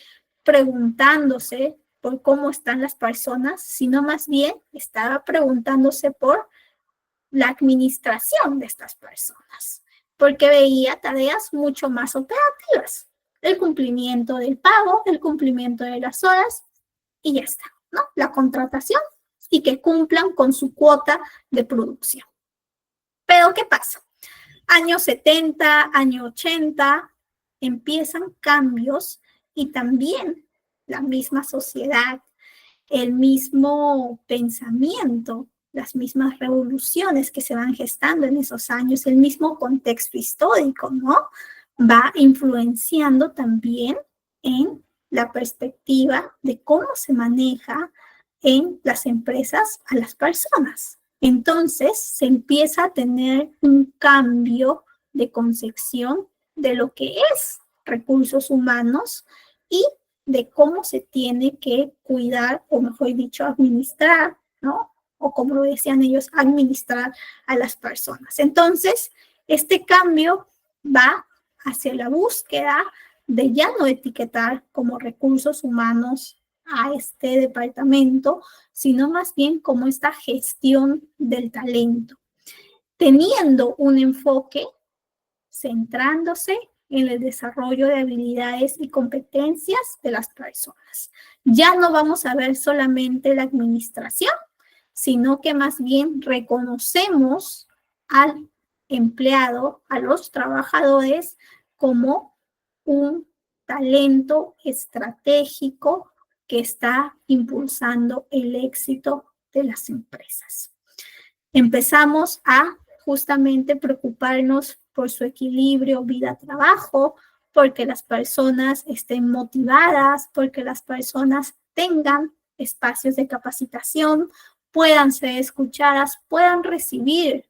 preguntándose por cómo están las personas, sino más bien estaba preguntándose por la administración de estas personas, porque veía tareas mucho más operativas. El cumplimiento del pago, el cumplimiento de las horas y ya está, ¿no? La contratación y que cumplan con su cuota de producción. Pero ¿qué pasa? Años 70, año 80, empiezan cambios y también la misma sociedad, el mismo pensamiento, las mismas revoluciones que se van gestando en esos años, el mismo contexto histórico, ¿no? Va influenciando también en la perspectiva de cómo se maneja en las empresas a las personas. Entonces se empieza a tener un cambio de concepción de lo que es recursos humanos y de cómo se tiene que cuidar, o mejor dicho, administrar, ¿no? O como lo decían ellos, administrar a las personas. Entonces, este cambio va hacia la búsqueda de ya no etiquetar como recursos humanos a este departamento, sino más bien como esta gestión del talento, teniendo un enfoque centrándose en el desarrollo de habilidades y competencias de las personas. Ya no vamos a ver solamente la administración, sino que más bien reconocemos al empleado, a los trabajadores, como un talento estratégico que está impulsando el éxito de las empresas. Empezamos a justamente preocuparnos por su equilibrio vida-trabajo, porque las personas estén motivadas, porque las personas tengan espacios de capacitación, puedan ser escuchadas, puedan recibir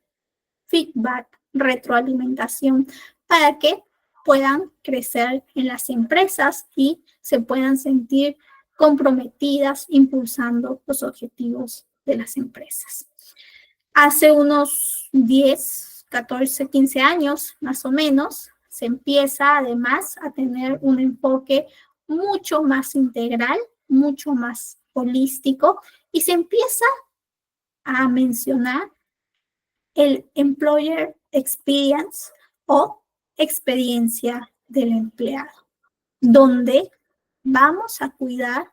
feedback, retroalimentación, para que puedan crecer en las empresas y se puedan sentir comprometidas impulsando los objetivos de las empresas. Hace unos 10, 14, 15 años más o menos, se empieza además a tener un enfoque mucho más integral, mucho más holístico y se empieza a mencionar el employer experience o experiencia del empleado, donde vamos a cuidar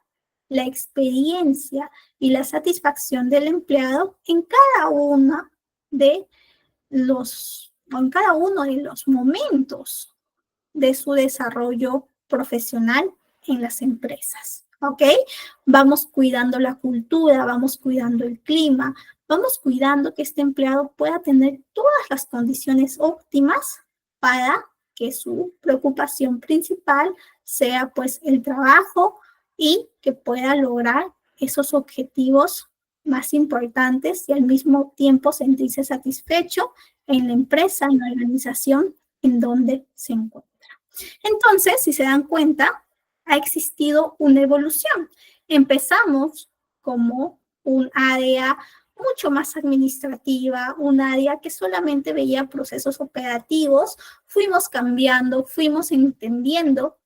la experiencia y la satisfacción del empleado en cada uno de los momentos de su desarrollo profesional en las empresas, ¿ok? Vamos cuidando la cultura, vamos cuidando el clima, vamos cuidando que este empleado pueda tener todas las condiciones óptimas para que su preocupación principal sea pues el trabajo y que pueda lograr esos objetivos más importantes y al mismo tiempo sentirse satisfecho en la empresa, en la organización en donde se encuentra. Entonces, si se dan cuenta, ha existido una evolución. Empezamos como un área mucho más administrativa, un área que solamente veía procesos operativos, fuimos cambiando, fuimos entendiendo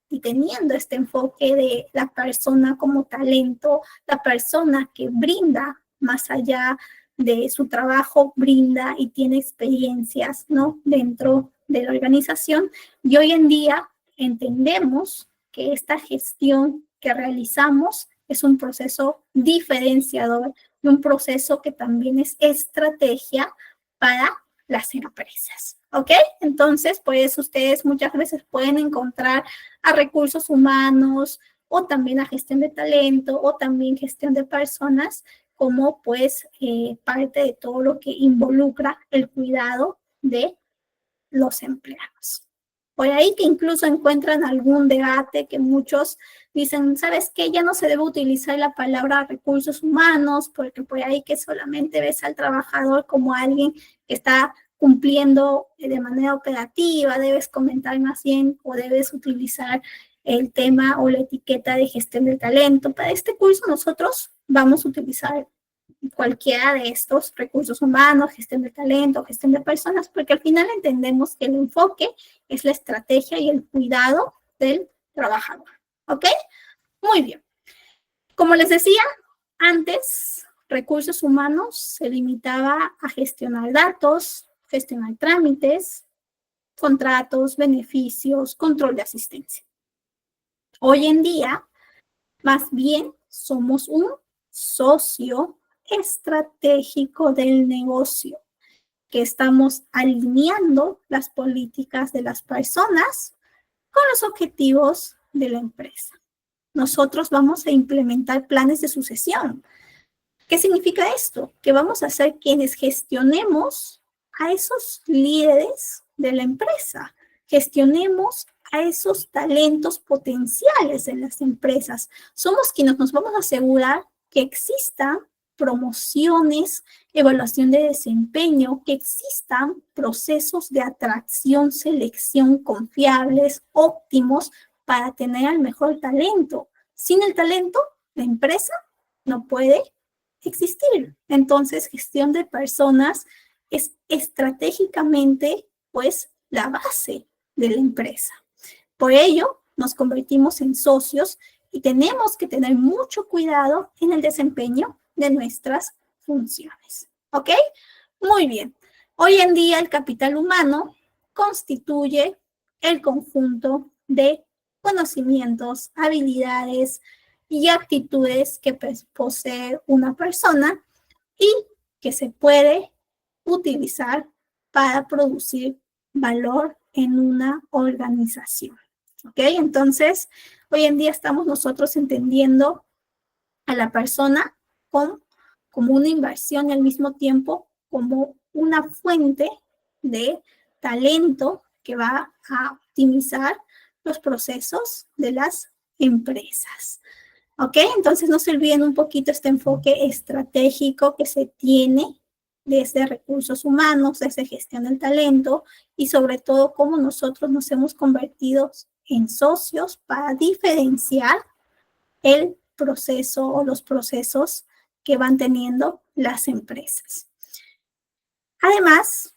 y teniendo este enfoque de la persona como talento, la persona que brinda más allá de su trabajo, brinda y tiene experiencias, ¿no? Dentro de la organización. Y hoy en día entendemos que esta gestión que realizamos es un proceso diferenciador y un proceso que también es estrategia para las empresas, ¿ok? Entonces, pues ustedes muchas veces pueden encontrar a recursos humanos o también a gestión de talento o también gestión de personas como pues parte de todo lo que involucra el cuidado de los empleados. Por ahí que incluso encuentran algún debate que muchos dicen, ¿sabes qué? Ya no se debe utilizar la palabra recursos humanos porque por ahí que solamente ves al trabajador como alguien que está cumpliendo de manera operativa, debes comentar más bien o debes utilizar el tema o la etiqueta de gestión del talento. Para este curso nosotros vamos a utilizar cualquiera de estos recursos humanos, gestión de talento, gestión de personas, porque al final entendemos que el enfoque es la estrategia y el cuidado del trabajador. ¿Ok? Muy bien. Como les decía antes, recursos humanos se limitaba a gestionar datos, gestionar trámites, contratos, beneficios, control de asistencia. Hoy en día, más bien, somos un socio estratégico del negocio, que estamos alineando las políticas de las personas con los objetivos de la empresa. Nosotros vamos a implementar planes de sucesión. ¿Qué significa esto? Que vamos a ser quienes gestionemos a esos líderes de la empresa, gestionemos a esos talentos potenciales en las empresas. Somos quienes nos vamos a asegurar que existan promociones, evaluación de desempeño, que existan procesos de atracción, selección confiables, óptimos, para tener al mejor talento. Sin el talento, la empresa no puede existir. Entonces, gestión de personas es estratégicamente, pues, la base de la empresa. Por ello, nos convertimos en socios y tenemos que tener mucho cuidado en el desempeño de nuestras funciones. ¿Ok? Muy bien. Hoy en día el capital humano constituye el conjunto de conocimientos, habilidades y actitudes que posee una persona y que se puede utilizar para producir valor en una organización. ¿Ok? Entonces, hoy en día estamos nosotros entendiendo a la persona como una inversión y al mismo tiempo como una fuente de talento que va a optimizar los procesos de las empresas. ¿Ok? Entonces no se olviden un poquito este enfoque estratégico que se tiene desde recursos humanos, desde gestión del talento y sobre todo cómo nosotros nos hemos convertido en socios para diferenciar el proceso o los procesos que van teniendo las empresas. Además,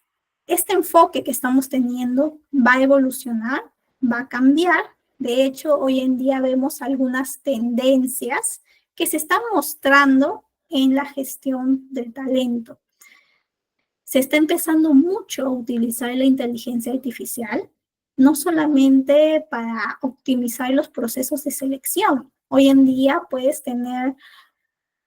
este enfoque que estamos teniendo va a evolucionar, va a cambiar. De hecho, hoy en día vemos algunas tendencias que se están mostrando en la gestión del talento. Se está empezando mucho a utilizar la inteligencia artificial, no solamente para optimizar los procesos de selección. Hoy en día puedes tener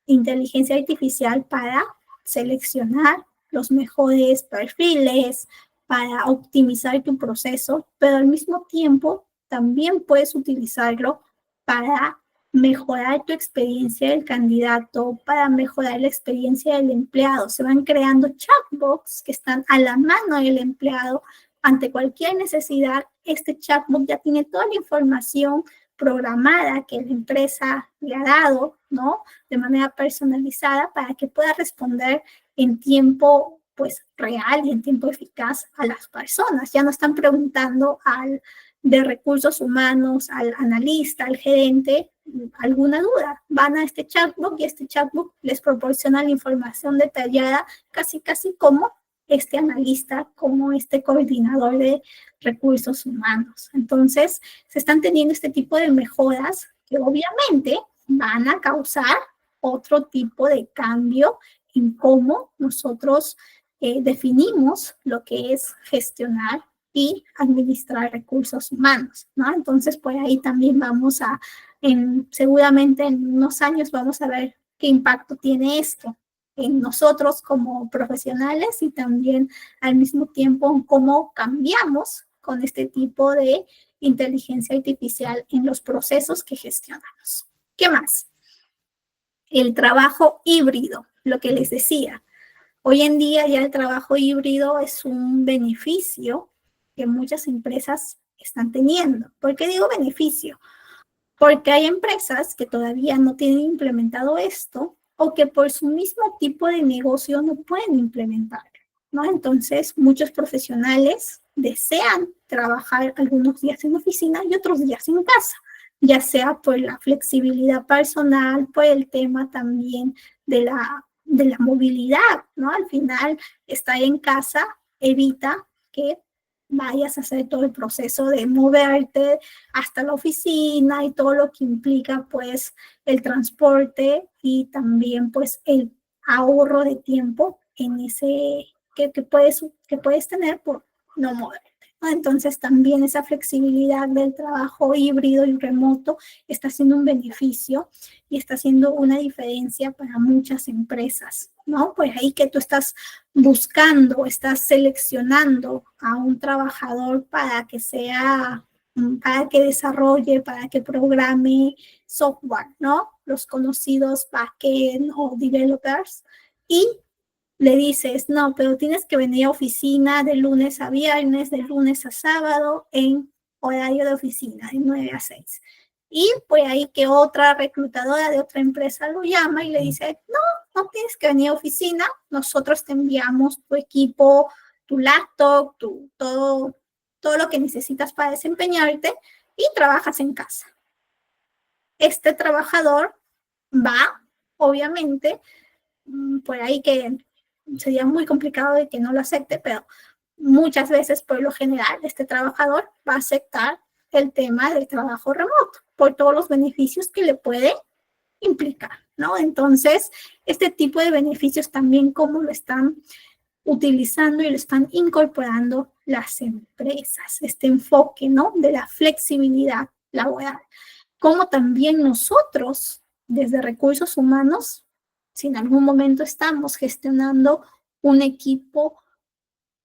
inteligencia artificial para seleccionar los mejores perfiles, para optimizar tu proceso, pero al mismo tiempo también puedes utilizarlo para mejorar tu experiencia del candidato, para mejorar la experiencia del empleado. Se van creando chatbots que están a la mano del empleado. Ante cualquier necesidad, este chatbot ya tiene toda la información programada que la empresa le ha dado, ¿no? De manera personalizada para que pueda responder en tiempo, pues, real y en tiempo eficaz a las personas. Ya no están preguntando de recursos humanos, al analista, al gerente, alguna duda. Van a este chatbot y este chatbot les proporciona la información detallada, casi como este analista, como este coordinador de recursos humanos. Entonces, se están teniendo este tipo de mejoras que obviamente van a causar otro tipo de cambio en cómo nosotros definimos lo que es gestionar y administrar recursos humanos, ¿no? Entonces, por ahí también vamos seguramente en unos años vamos a ver qué impacto tiene esto en nosotros como profesionales y también al mismo tiempo en cómo cambiamos con este tipo de inteligencia artificial en los procesos que gestionamos. ¿Qué más? El trabajo híbrido, lo que les decía. Hoy en día ya el trabajo híbrido es un beneficio que muchas empresas están teniendo. ¿Por qué digo beneficio? Porque hay empresas que todavía no tienen implementado esto o que por su mismo tipo de negocio no pueden implementarlo, ¿no? Entonces, muchos profesionales desean trabajar algunos días en oficina y otros días en casa, ya sea por la flexibilidad personal, por el tema también de la movilidad, ¿no? Al final, estar en casa evita que vayas a hacer todo el proceso de moverte hasta la oficina y todo lo que implica pues el transporte y también pues el ahorro de tiempo en ese que puedes tener por no moverte, ¿no? Entonces también esa flexibilidad del trabajo híbrido y remoto está siendo un beneficio y está haciendo una diferencia para muchas empresas, ¿no? Pues ahí que tú estás buscando, estás seleccionando a un trabajador para que desarrolle, para que programe software, ¿no? Los conocidos backend o developers. Y le dices, no, pero tienes que venir a oficina de lunes a viernes, de lunes a sábado, en horario de oficina, de 9 a 6. Y pues ahí que otra reclutadora de otra empresa lo llama y le dice, no, no tienes que venir a oficina, nosotros te enviamos tu equipo, tu laptop, todo lo que necesitas para desempeñarte y trabajas en casa. Este trabajador va, obviamente, por ahí que sería muy complicado de que no lo acepte, pero muchas veces, por lo general, este trabajador va a aceptar el tema del trabajo remoto por todos los beneficios que le puede implicar, ¿no? Entonces, este tipo de beneficios también cómo lo están utilizando y lo están incorporando las empresas, este enfoque, ¿no? De la flexibilidad laboral. Como también nosotros, desde recursos humanos, si en algún momento estamos gestionando un equipo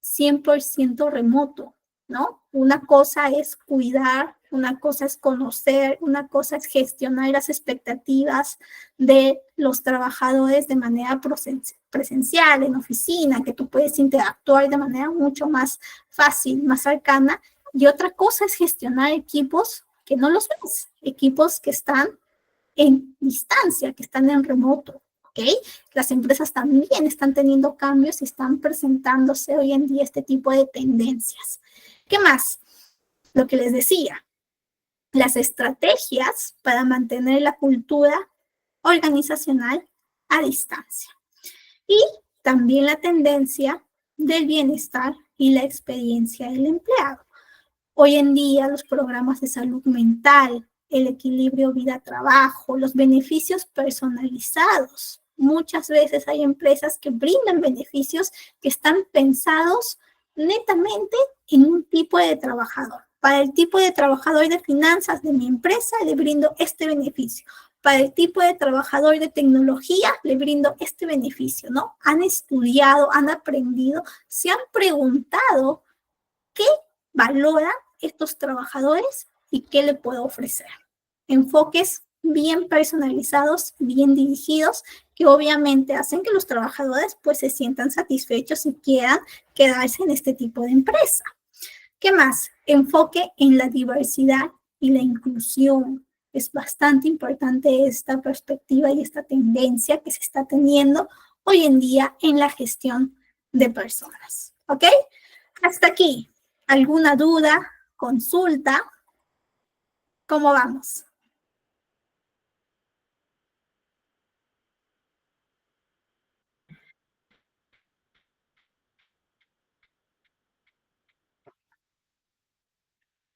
100% remoto, ¿no? Una cosa es cuidar, una cosa es conocer, una cosa es gestionar las expectativas de los trabajadores de manera presencial, en oficina, que tú puedes interactuar de manera mucho más fácil, más cercana, y otra cosa es gestionar equipos que no los ves, equipos que están en distancia, que están en remoto. ¿Okay? Las empresas también están teniendo cambios y están presentándose hoy en día este tipo de tendencias. ¿Qué más? Lo que les decía, las estrategias para mantener la cultura organizacional a distancia. Y también la tendencia del bienestar y la experiencia del empleado. Hoy en día los programas de salud mental, el equilibrio vida-trabajo, los beneficios personalizados. Muchas veces hay empresas que brindan beneficios que están pensados netamente en un tipo de trabajador. Para el tipo de trabajador de finanzas de mi empresa le brindo este beneficio. Para el tipo de trabajador de tecnología le brindo este beneficio, ¿no? Han estudiado, han aprendido, se han preguntado qué valoran estos trabajadores y qué le puedo ofrecer. Enfoques bien personalizados, bien dirigidos, que obviamente hacen que los trabajadores pues se sientan satisfechos y quieran quedarse en este tipo de empresa. ¿Qué más? Enfoque en la diversidad y la inclusión. Es bastante importante esta perspectiva y esta tendencia que se está teniendo hoy en día en la gestión de personas. ¿Ok? Hasta aquí. ¿Alguna duda? ¿Consulta? ¿Cómo vamos?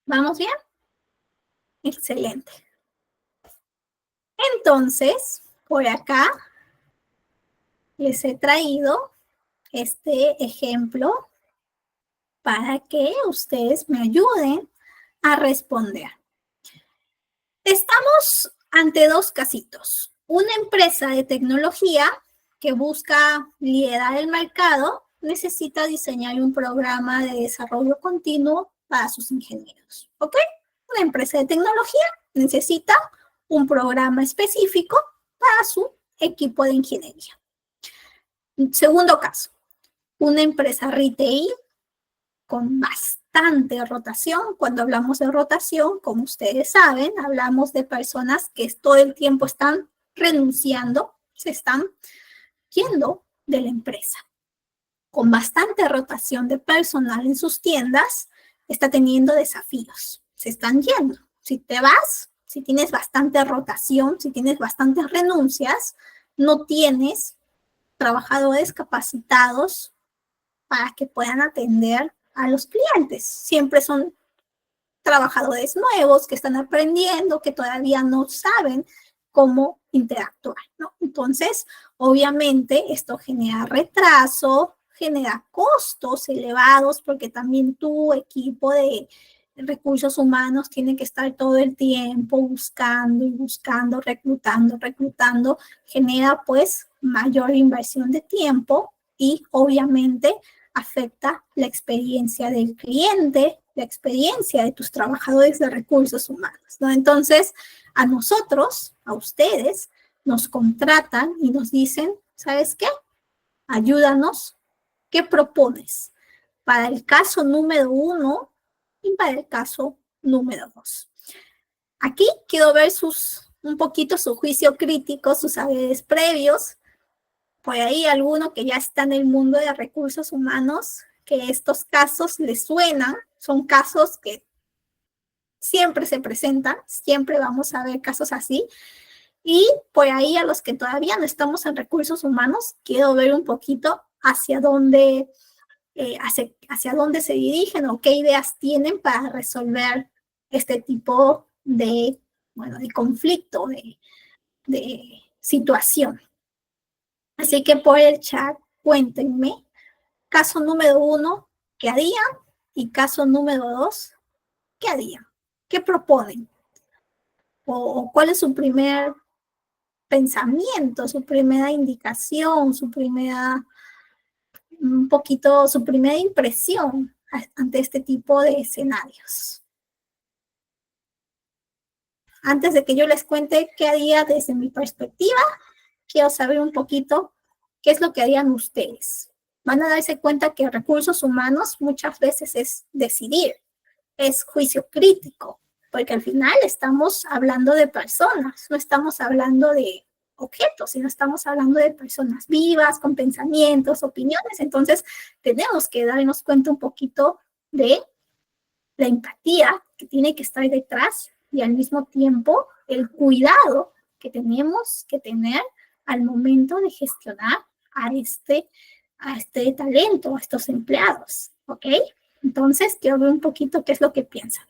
¿Vamos bien? Excelente. Entonces, por acá les he traído este ejemplo para que ustedes me ayuden a responder. Estamos ante dos casitos. Una empresa de tecnología que busca liderar el mercado necesita diseñar un programa de desarrollo continuo para sus ingenieros. ¿Ok? Una empresa de tecnología necesita un programa específico para su equipo de ingeniería. Segundo caso, una empresa retail con bastante rotación. Cuando hablamos de rotación, como ustedes saben, hablamos de personas que todo el tiempo están renunciando, se están yendo de la empresa. Con bastante rotación de personal en sus tiendas, está teniendo desafíos. Se están yendo. Si te vas, si tienes bastante rotación, si tienes bastantes renuncias, no tienes trabajadores capacitados para que puedan atender a los clientes. Siempre son trabajadores nuevos que están aprendiendo, que todavía no saben cómo interactuar, ¿no? Entonces, obviamente, esto genera retraso, genera costos elevados, porque también tu equipo de recursos humanos tiene que estar todo el tiempo buscando y buscando, reclutando, genera pues mayor inversión de tiempo y obviamente afecta la experiencia del cliente, la experiencia de tus trabajadores de recursos humanos, ¿no? Entonces, a nosotros, a ustedes, nos contratan y nos dicen, ¿sabes qué? Ayúdanos, ¿qué propones? Para el caso número 1 y para el caso número 2. Aquí quiero ver un poquito su juicio crítico, sus saberes previos. Por ahí alguno que ya está en el mundo de recursos humanos, que estos casos les suenan, son casos que siempre se presentan, siempre vamos a ver casos así. Y por ahí a los que todavía no estamos en recursos humanos, quiero ver un poquito hacia dónde se dirigen o qué ideas tienen para resolver este tipo de, bueno, de conflicto, de situación. Así que por el chat, cuéntenme, caso número 1, ¿qué harían? Y caso número 2, ¿qué harían? ¿Qué proponen? ¿O cuál es su primer pensamiento, su primera indicación, su primera impresión ante este tipo de escenarios? Antes de que yo les cuente qué haría desde mi perspectiva, quiero saber un poquito qué es lo que harían ustedes. Van a darse cuenta que recursos humanos muchas veces es decidir, es juicio crítico, porque al final estamos hablando de personas, no estamos hablando de objetos, sino estamos hablando de personas vivas, con pensamientos, opiniones. Entonces, tenemos que darnos cuenta un poquito de la empatía que tiene que estar detrás y al mismo tiempo el cuidado que tenemos que tener al momento de gestionar a este talento, a estos empleados, ¿ok? Entonces, quiero ver un poquito qué es lo que piensan.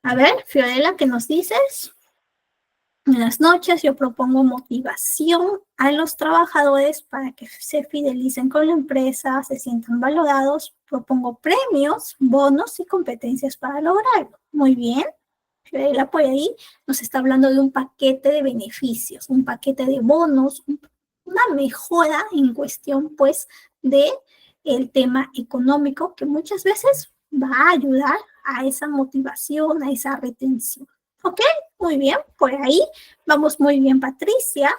A ver, Fiorella, ¿qué nos dices? En las noches yo propongo motivación a los trabajadores para que se fidelicen con la empresa, se sientan valorados. Propongo premios, bonos y competencias para lograrlo. Muy bien. Fiorella por ahí nos está hablando de un paquete de beneficios, un paquete de bonos, una mejora en cuestión, pues, de el tema económico que muchas veces va a ayudar a esa motivación, a esa retención. ¿Ok? Muy bien, por ahí vamos muy bien. Patricia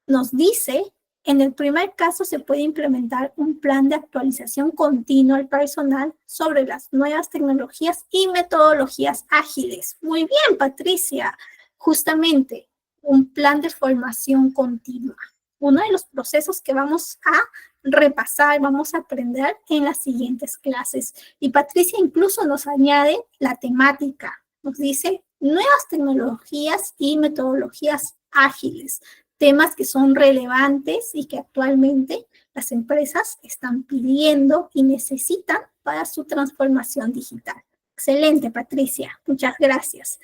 nos dice, en el primer caso se puede implementar un plan de actualización continua al personal sobre las nuevas tecnologías y metodologías ágiles. Muy bien, Patricia. Justamente, un plan de formación continua. Uno de los procesos que vamos a repasar, vamos a aprender en las siguientes clases. Y Patricia incluso nos añade la temática. Nos dice nuevas tecnologías y metodologías ágiles, temas que son relevantes y que actualmente las empresas están pidiendo y necesitan para su transformación digital. Excelente, Patricia. Muchas gracias.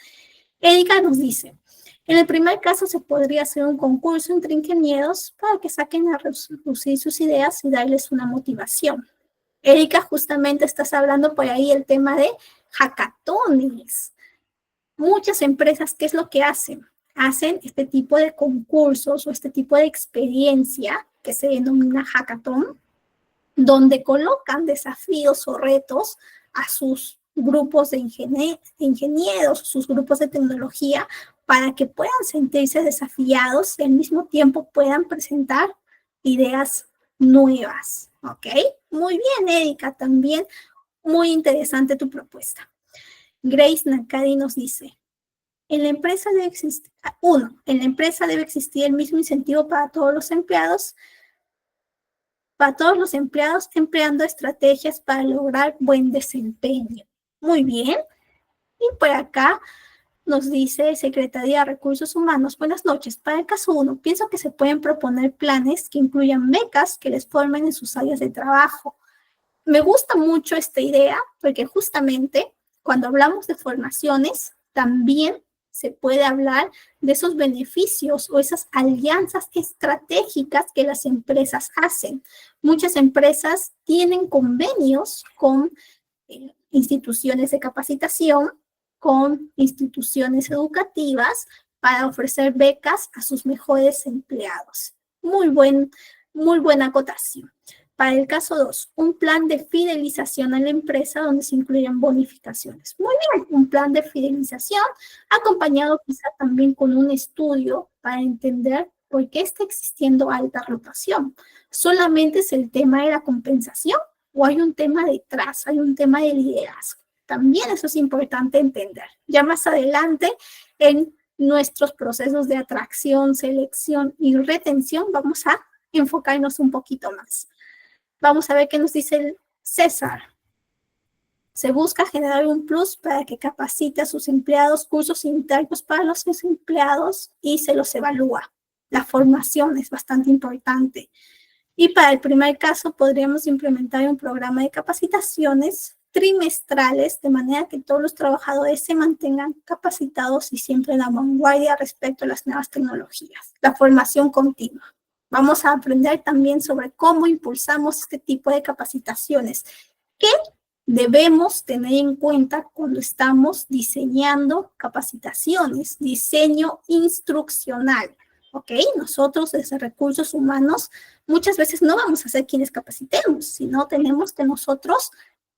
Erika nos dice, en el primer caso se podría hacer un concurso entre ingenieros para que saquen a reducir sus ideas y darles una motivación. Erika, justamente estás hablando por ahí el tema de hackatones. Muchas empresas, ¿qué es lo que hacen? Hacen este tipo de concursos o este tipo de experiencia que se denomina hackathon, donde colocan desafíos o retos a sus grupos de ingenieros, sus grupos de tecnología, para que puedan sentirse desafiados y al mismo tiempo puedan presentar ideas nuevas, ¿ok? Muy bien, Erika, también muy interesante tu propuesta. Grace Nakadi nos dice, en la empresa debe existir, en la empresa debe existir el mismo incentivo para todos los empleados empleando estrategias para lograr buen desempeño. Muy bien. Y por acá nos dice Secretaría de Recursos Humanos, buenas noches. Para el caso 1, pienso que se pueden proponer planes que incluyan becas que les formen en sus áreas de trabajo. Me gusta mucho esta idea porque justamente cuando hablamos de formaciones, también se puede hablar de esos beneficios o esas alianzas estratégicas que las empresas hacen. Muchas empresas tienen convenios con instituciones de capacitación, con instituciones educativas para ofrecer becas a sus mejores empleados. Muy buena acotación. Para el caso 2, un plan de fidelización a la empresa donde se incluyen bonificaciones. Muy bien, un plan de fidelización acompañado quizá también con un estudio para entender por qué está existiendo alta rotación. ¿Solamente es el tema de la compensación o hay un tema detrás, hay un tema de liderazgo? También eso es importante entender. Ya más adelante en nuestros procesos de atracción, selección y retención vamos a enfocarnos un poquito más. Vamos a ver qué nos dice el César. Se busca generar un plus para que capacite a sus empleados, cursos internos para los empleados y se los evalúa. La formación es bastante importante. Y para el primer caso podríamos implementar un programa de capacitaciones trimestrales de manera que todos los trabajadores se mantengan capacitados y siempre en la vanguardia respecto a las nuevas tecnologías. La formación continua. Vamos a aprender también sobre cómo impulsamos este tipo de capacitaciones. ¿Qué debemos tener en cuenta cuando estamos diseñando capacitaciones? Diseño instruccional. ¿Ok? Nosotros desde recursos humanos muchas veces no vamos a ser quienes capacitemos, sino tenemos que nosotros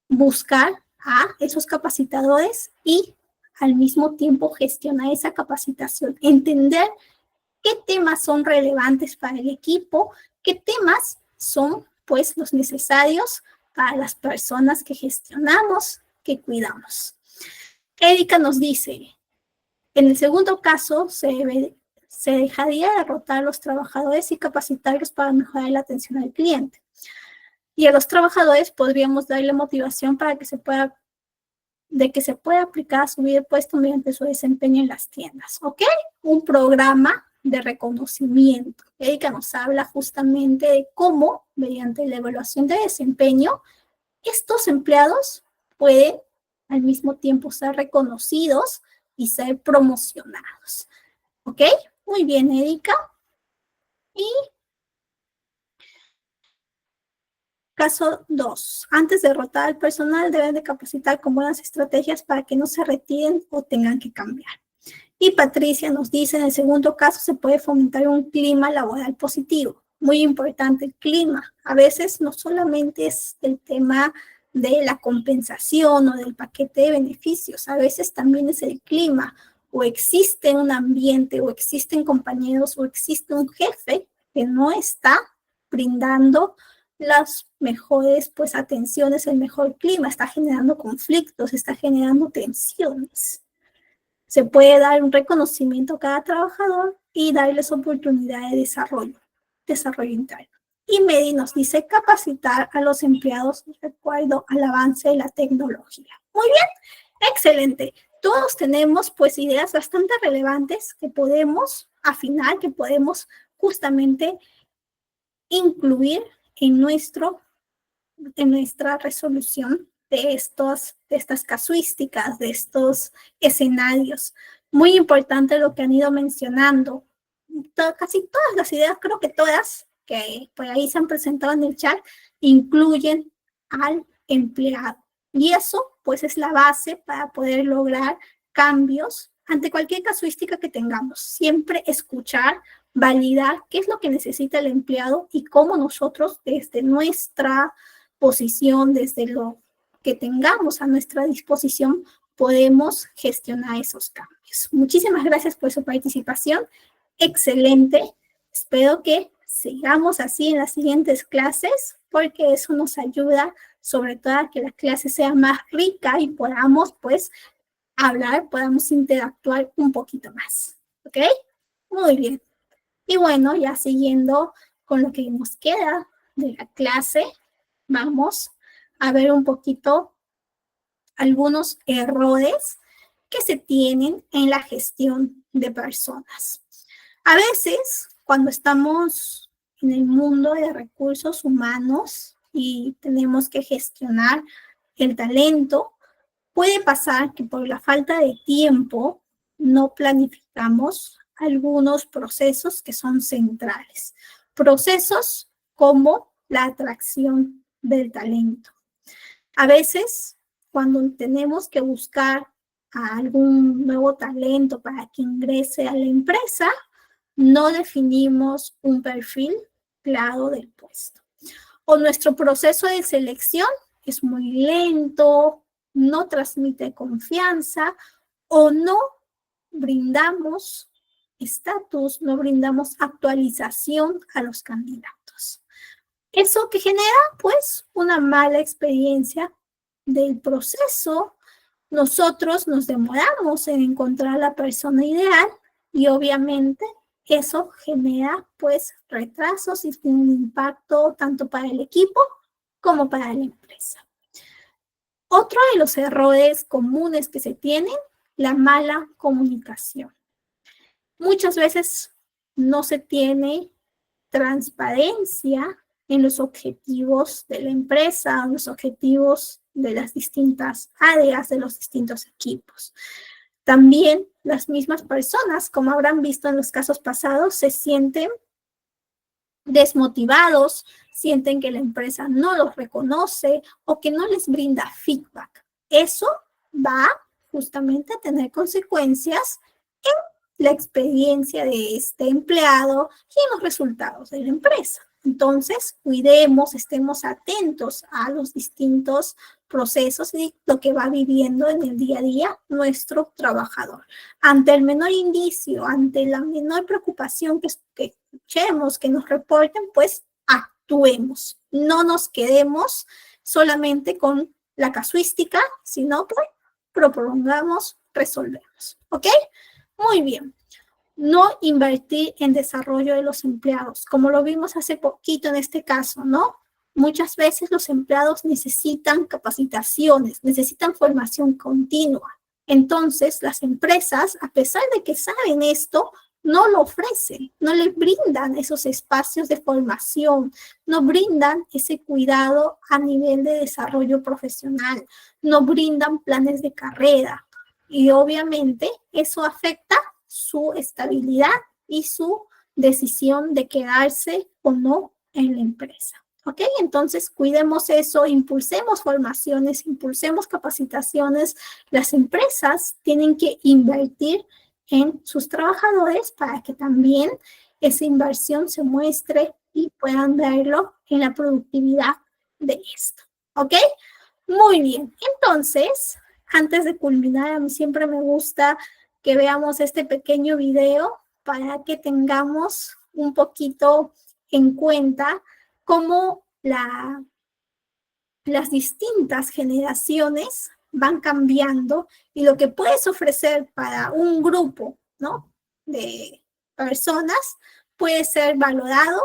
buscar a esos capacitadores y al mismo tiempo gestionar esa capacitación, entender qué temas son relevantes para el equipo, qué temas son pues los necesarios para las personas que gestionamos, que cuidamos. Erika nos dice, en el segundo caso se dejaría de rotar a los trabajadores y capacitarlos para mejorar la atención al cliente. Y a los trabajadores podríamos darle motivación para que se pueda aplicar a subir de puesto mediante su desempeño en las tiendas, ¿ok? Un programa de reconocimiento. Erika nos habla justamente de cómo, mediante la evaluación de desempeño, estos empleados pueden al mismo tiempo ser reconocidos y ser promocionados. ¿Ok? Muy bien, Erika. Y caso 2. Antes de rotar al personal, deben de capacitar con buenas estrategias para que no se retiren o tengan que cambiar. Y Patricia nos dice, en el segundo caso se puede fomentar un clima laboral positivo. Muy importante el clima. A veces no solamente es el tema de la compensación o del paquete de beneficios, a veces también es el clima. O existe un ambiente, o existen compañeros, o existe un jefe que no está brindando las mejores pues atenciones, el mejor clima, está generando conflictos, está generando tensiones. Se puede dar un reconocimiento a cada trabajador y darles oportunidad de desarrollo interno. Y Medi nos dice capacitar a los empleados de acuerdo al avance de la tecnología. Muy bien, excelente. Todos tenemos pues ideas bastante relevantes que podemos afinar, que podemos justamente incluir en nuestra resolución de estas casuísticas, de estos escenarios. Muy importante lo que han ido mencionando. Casi todas las ideas, creo que todas, que por ahí se han presentado en el chat, incluyen al empleado. Y eso, pues, es la base para poder lograr cambios ante cualquier casuística que tengamos. Siempre escuchar, validar qué es lo que necesita el empleado y cómo nosotros, desde nuestra posición, desde lo que tengamos a nuestra disposición, podemos gestionar esos cambios. Muchísimas gracias por su participación. Excelente. Espero que sigamos así en las siguientes clases, porque eso nos ayuda sobre todo a que la clase sea más rica y podamos, pues, hablar, podamos interactuar un poquito más. ¿Ok? Muy bien. Y bueno, ya siguiendo con lo que nos queda de la clase, vamos a ver un poquito algunos errores que se tienen en la gestión de personas. A veces, cuando estamos en el mundo de recursos humanos y tenemos que gestionar el talento, Puede pasar que por la falta de tiempo no planificamos algunos procesos que son centrales. Procesos como la atracción del talento. A veces, cuando tenemos que buscar a algún nuevo talento para que ingrese a la empresa, no definimos un perfil claro del puesto. O nuestro proceso de selección es muy lento, no transmite confianza o no brindamos estatus, no brindamos actualización a los candidatos. Eso que genera, pues, una mala experiencia del proceso. Nosotros nos demoramos en encontrar la persona ideal y obviamente eso genera, pues, retrasos y tiene un impacto tanto para el equipo como para la empresa. Otro de los errores comunes que se tienen, la mala comunicación. Muchas veces no se tiene transparencia en los objetivos de la empresa, en los objetivos de las distintas áreas, de los distintos equipos. También las mismas personas, como habrán visto en los casos pasados, se sienten desmotivados, sienten que la empresa no los reconoce o que no les brinda feedback. Eso va justamente a tener consecuencias en la experiencia de este empleado y en los resultados de la empresa. Entonces, cuidemos, estemos atentos a los distintos procesos y lo que va viviendo en el día a día nuestro trabajador. Ante el menor indicio, ante la menor preocupación que escuchemos, que nos reporten, pues actuemos. No nos quedemos solamente con la casuística, sino que propongamos, resolvemos. ¿Ok? Muy bien. No invertir en desarrollo de los empleados, como lo vimos hace poquito en este caso, ¿no? Muchas veces los empleados necesitan capacitaciones, necesitan formación continua. Entonces, las empresas, a pesar de que saben esto, no lo ofrecen, no les brindan esos espacios de formación, no brindan ese cuidado a nivel de desarrollo profesional, no brindan planes de carrera. Y obviamente eso afecta su estabilidad y su decisión de quedarse o no en la empresa. ¿Ok? Entonces, cuidemos eso, impulsemos formaciones, impulsemos capacitaciones. Las empresas tienen que invertir en sus trabajadores para que también esa inversión se muestre y puedan verlo en la productividad de esto. ¿Ok? Muy bien. Entonces, antes de culminar, a mí siempre me gusta que veamos este pequeño video para que tengamos un poquito en cuenta cómo las distintas generaciones van cambiando y lo que puedes ofrecer para un grupo, ¿no?, de personas puede ser valorado,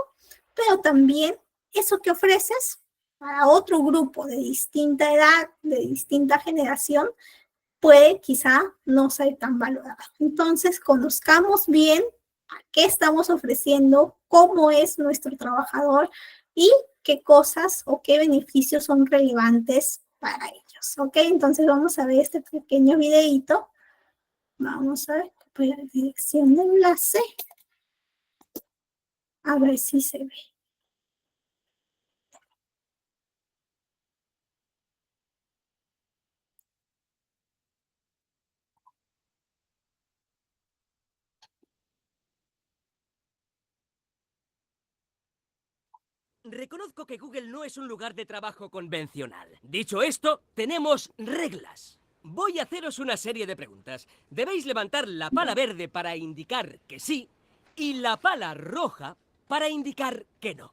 pero también eso que ofreces para otro grupo de distinta edad, de distinta generación, puede quizá no ser tan valorado. Entonces, conozcamos bien a qué estamos ofreciendo, cómo es nuestro trabajador y qué cosas o qué beneficios son relevantes para ellos. ¿Ok? Entonces vamos a ver este pequeño videito. Vamos a ver, copiar la dirección de enlace. A ver si se ve. Reconozco que Google no es un lugar de trabajo convencional. Dicho esto, tenemos reglas. Voy a haceros una serie de preguntas. Debéis levantar la pala verde para indicar que sí y la pala roja para indicar que no.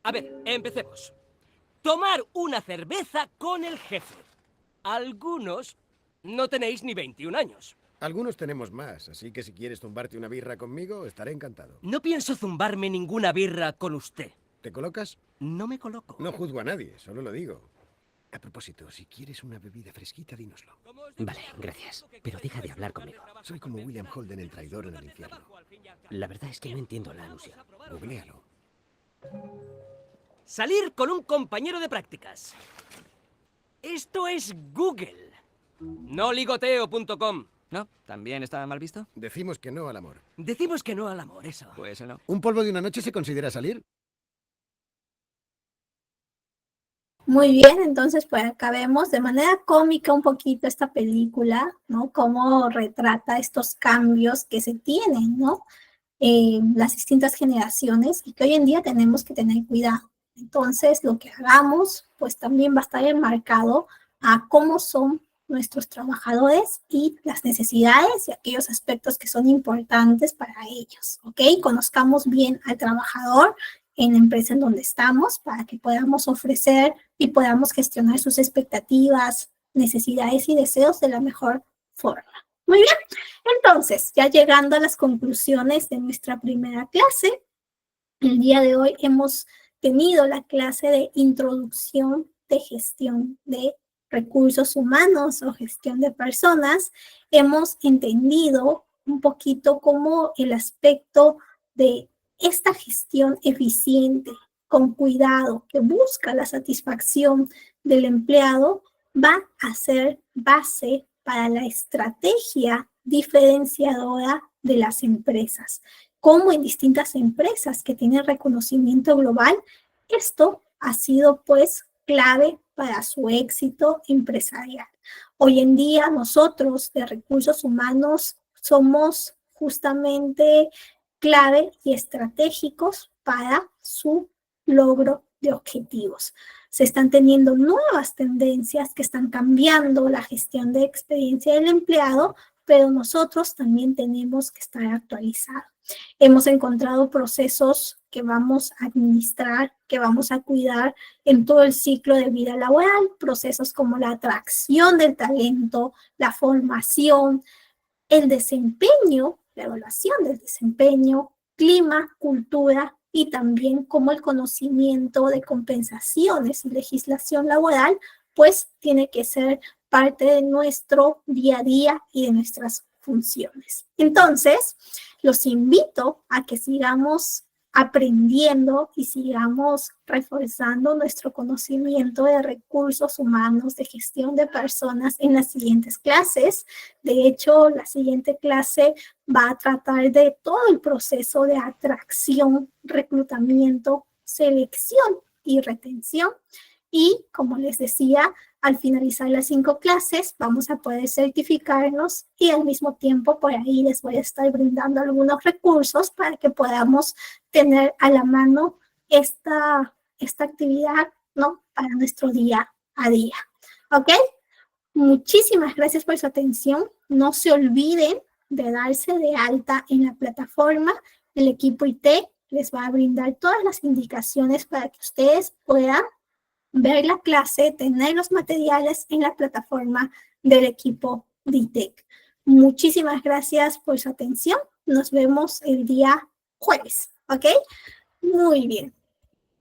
A ver, empecemos. Tomar una cerveza con el jefe. Algunos no tenéis ni 21 años. Algunos tenemos más, así que si quieres zumbarte una birra conmigo, estaré encantado. No pienso zumbarme ninguna birra con usted. ¿Te colocas? No me coloco. No juzgo a nadie, solo lo digo. A propósito, si quieres una bebida fresquita, dínoslo. Vale, gracias. Pero deja de hablar conmigo. Soy como William Holden, el traidor en el infierno. La verdad es que no entiendo la alusión. Googlealo. Salir con un compañero de prácticas. Esto es Google. Noligoteo.com. ¿No? ¿También está mal visto? Decimos que no al amor. Decimos que no al amor, eso. Pues no. ¿Un polvo de una noche se considera salir? Muy bien, entonces pues acá vemos de manera cómica un poquito esta película, ¿no? Cómo retrata estos cambios que se tienen, ¿no? Las distintas generaciones y que hoy en día tenemos que tener cuidado. Entonces, lo que hagamos, pues también va a estar enmarcado a cómo son nuestros trabajadores y las necesidades y aquellos aspectos que son importantes para ellos, ¿ok? Conozcamos bien al trabajador en la empresa en donde estamos para que podamos ofrecer y podamos gestionar sus expectativas, necesidades y deseos de la mejor forma. Muy bien, entonces, ya llegando a las conclusiones de nuestra primera clase, el día de hoy hemos tenido la clase de introducción de gestión de recursos humanos o gestión de personas. Hemos entendido un poquito cómo el aspecto de esta gestión eficiente, con cuidado, que busca la satisfacción del empleado, va a ser base para la estrategia diferenciadora de las empresas. Como en distintas empresas que tienen reconocimiento global, esto ha sido pues clave para su éxito empresarial. Hoy en día nosotros de recursos humanos somos justamente clave y estratégicos para su logro de objetivos. Se están teniendo nuevas tendencias que están cambiando la gestión de experiencia del empleado, pero nosotros también tenemos que estar actualizados. Hemos encontrado procesos que vamos a administrar, que vamos a cuidar en todo el ciclo de vida laboral, procesos como la atracción del talento, la formación, el desempeño, la evaluación del desempeño, clima, cultura y también como el conocimiento de compensaciones y legislación laboral, pues tiene que ser parte de nuestro día a día y de nuestras funciones. Entonces, los invito a que sigamos aprendiendo y sigamos reforzando nuestro conocimiento de recursos humanos, de gestión de personas en las siguientes clases. De hecho, la siguiente clase va a tratar de todo el proceso de atracción, reclutamiento, selección y retención. Y como les decía, al finalizar las 5 clases vamos a poder certificarnos y al mismo tiempo por ahí les voy a estar brindando algunos recursos para que podamos tener a la mano esta actividad, ¿no? Para nuestro día a día. ¿Ok? Muchísimas gracias por su atención. No se olviden de darse de alta en la plataforma. El equipo IT les va a brindar todas las indicaciones para que ustedes puedan ver la clase, tener los materiales en la plataforma del equipo de ITEC. Muchísimas gracias por su atención. Nos vemos el día jueves, ¿ok? Muy bien.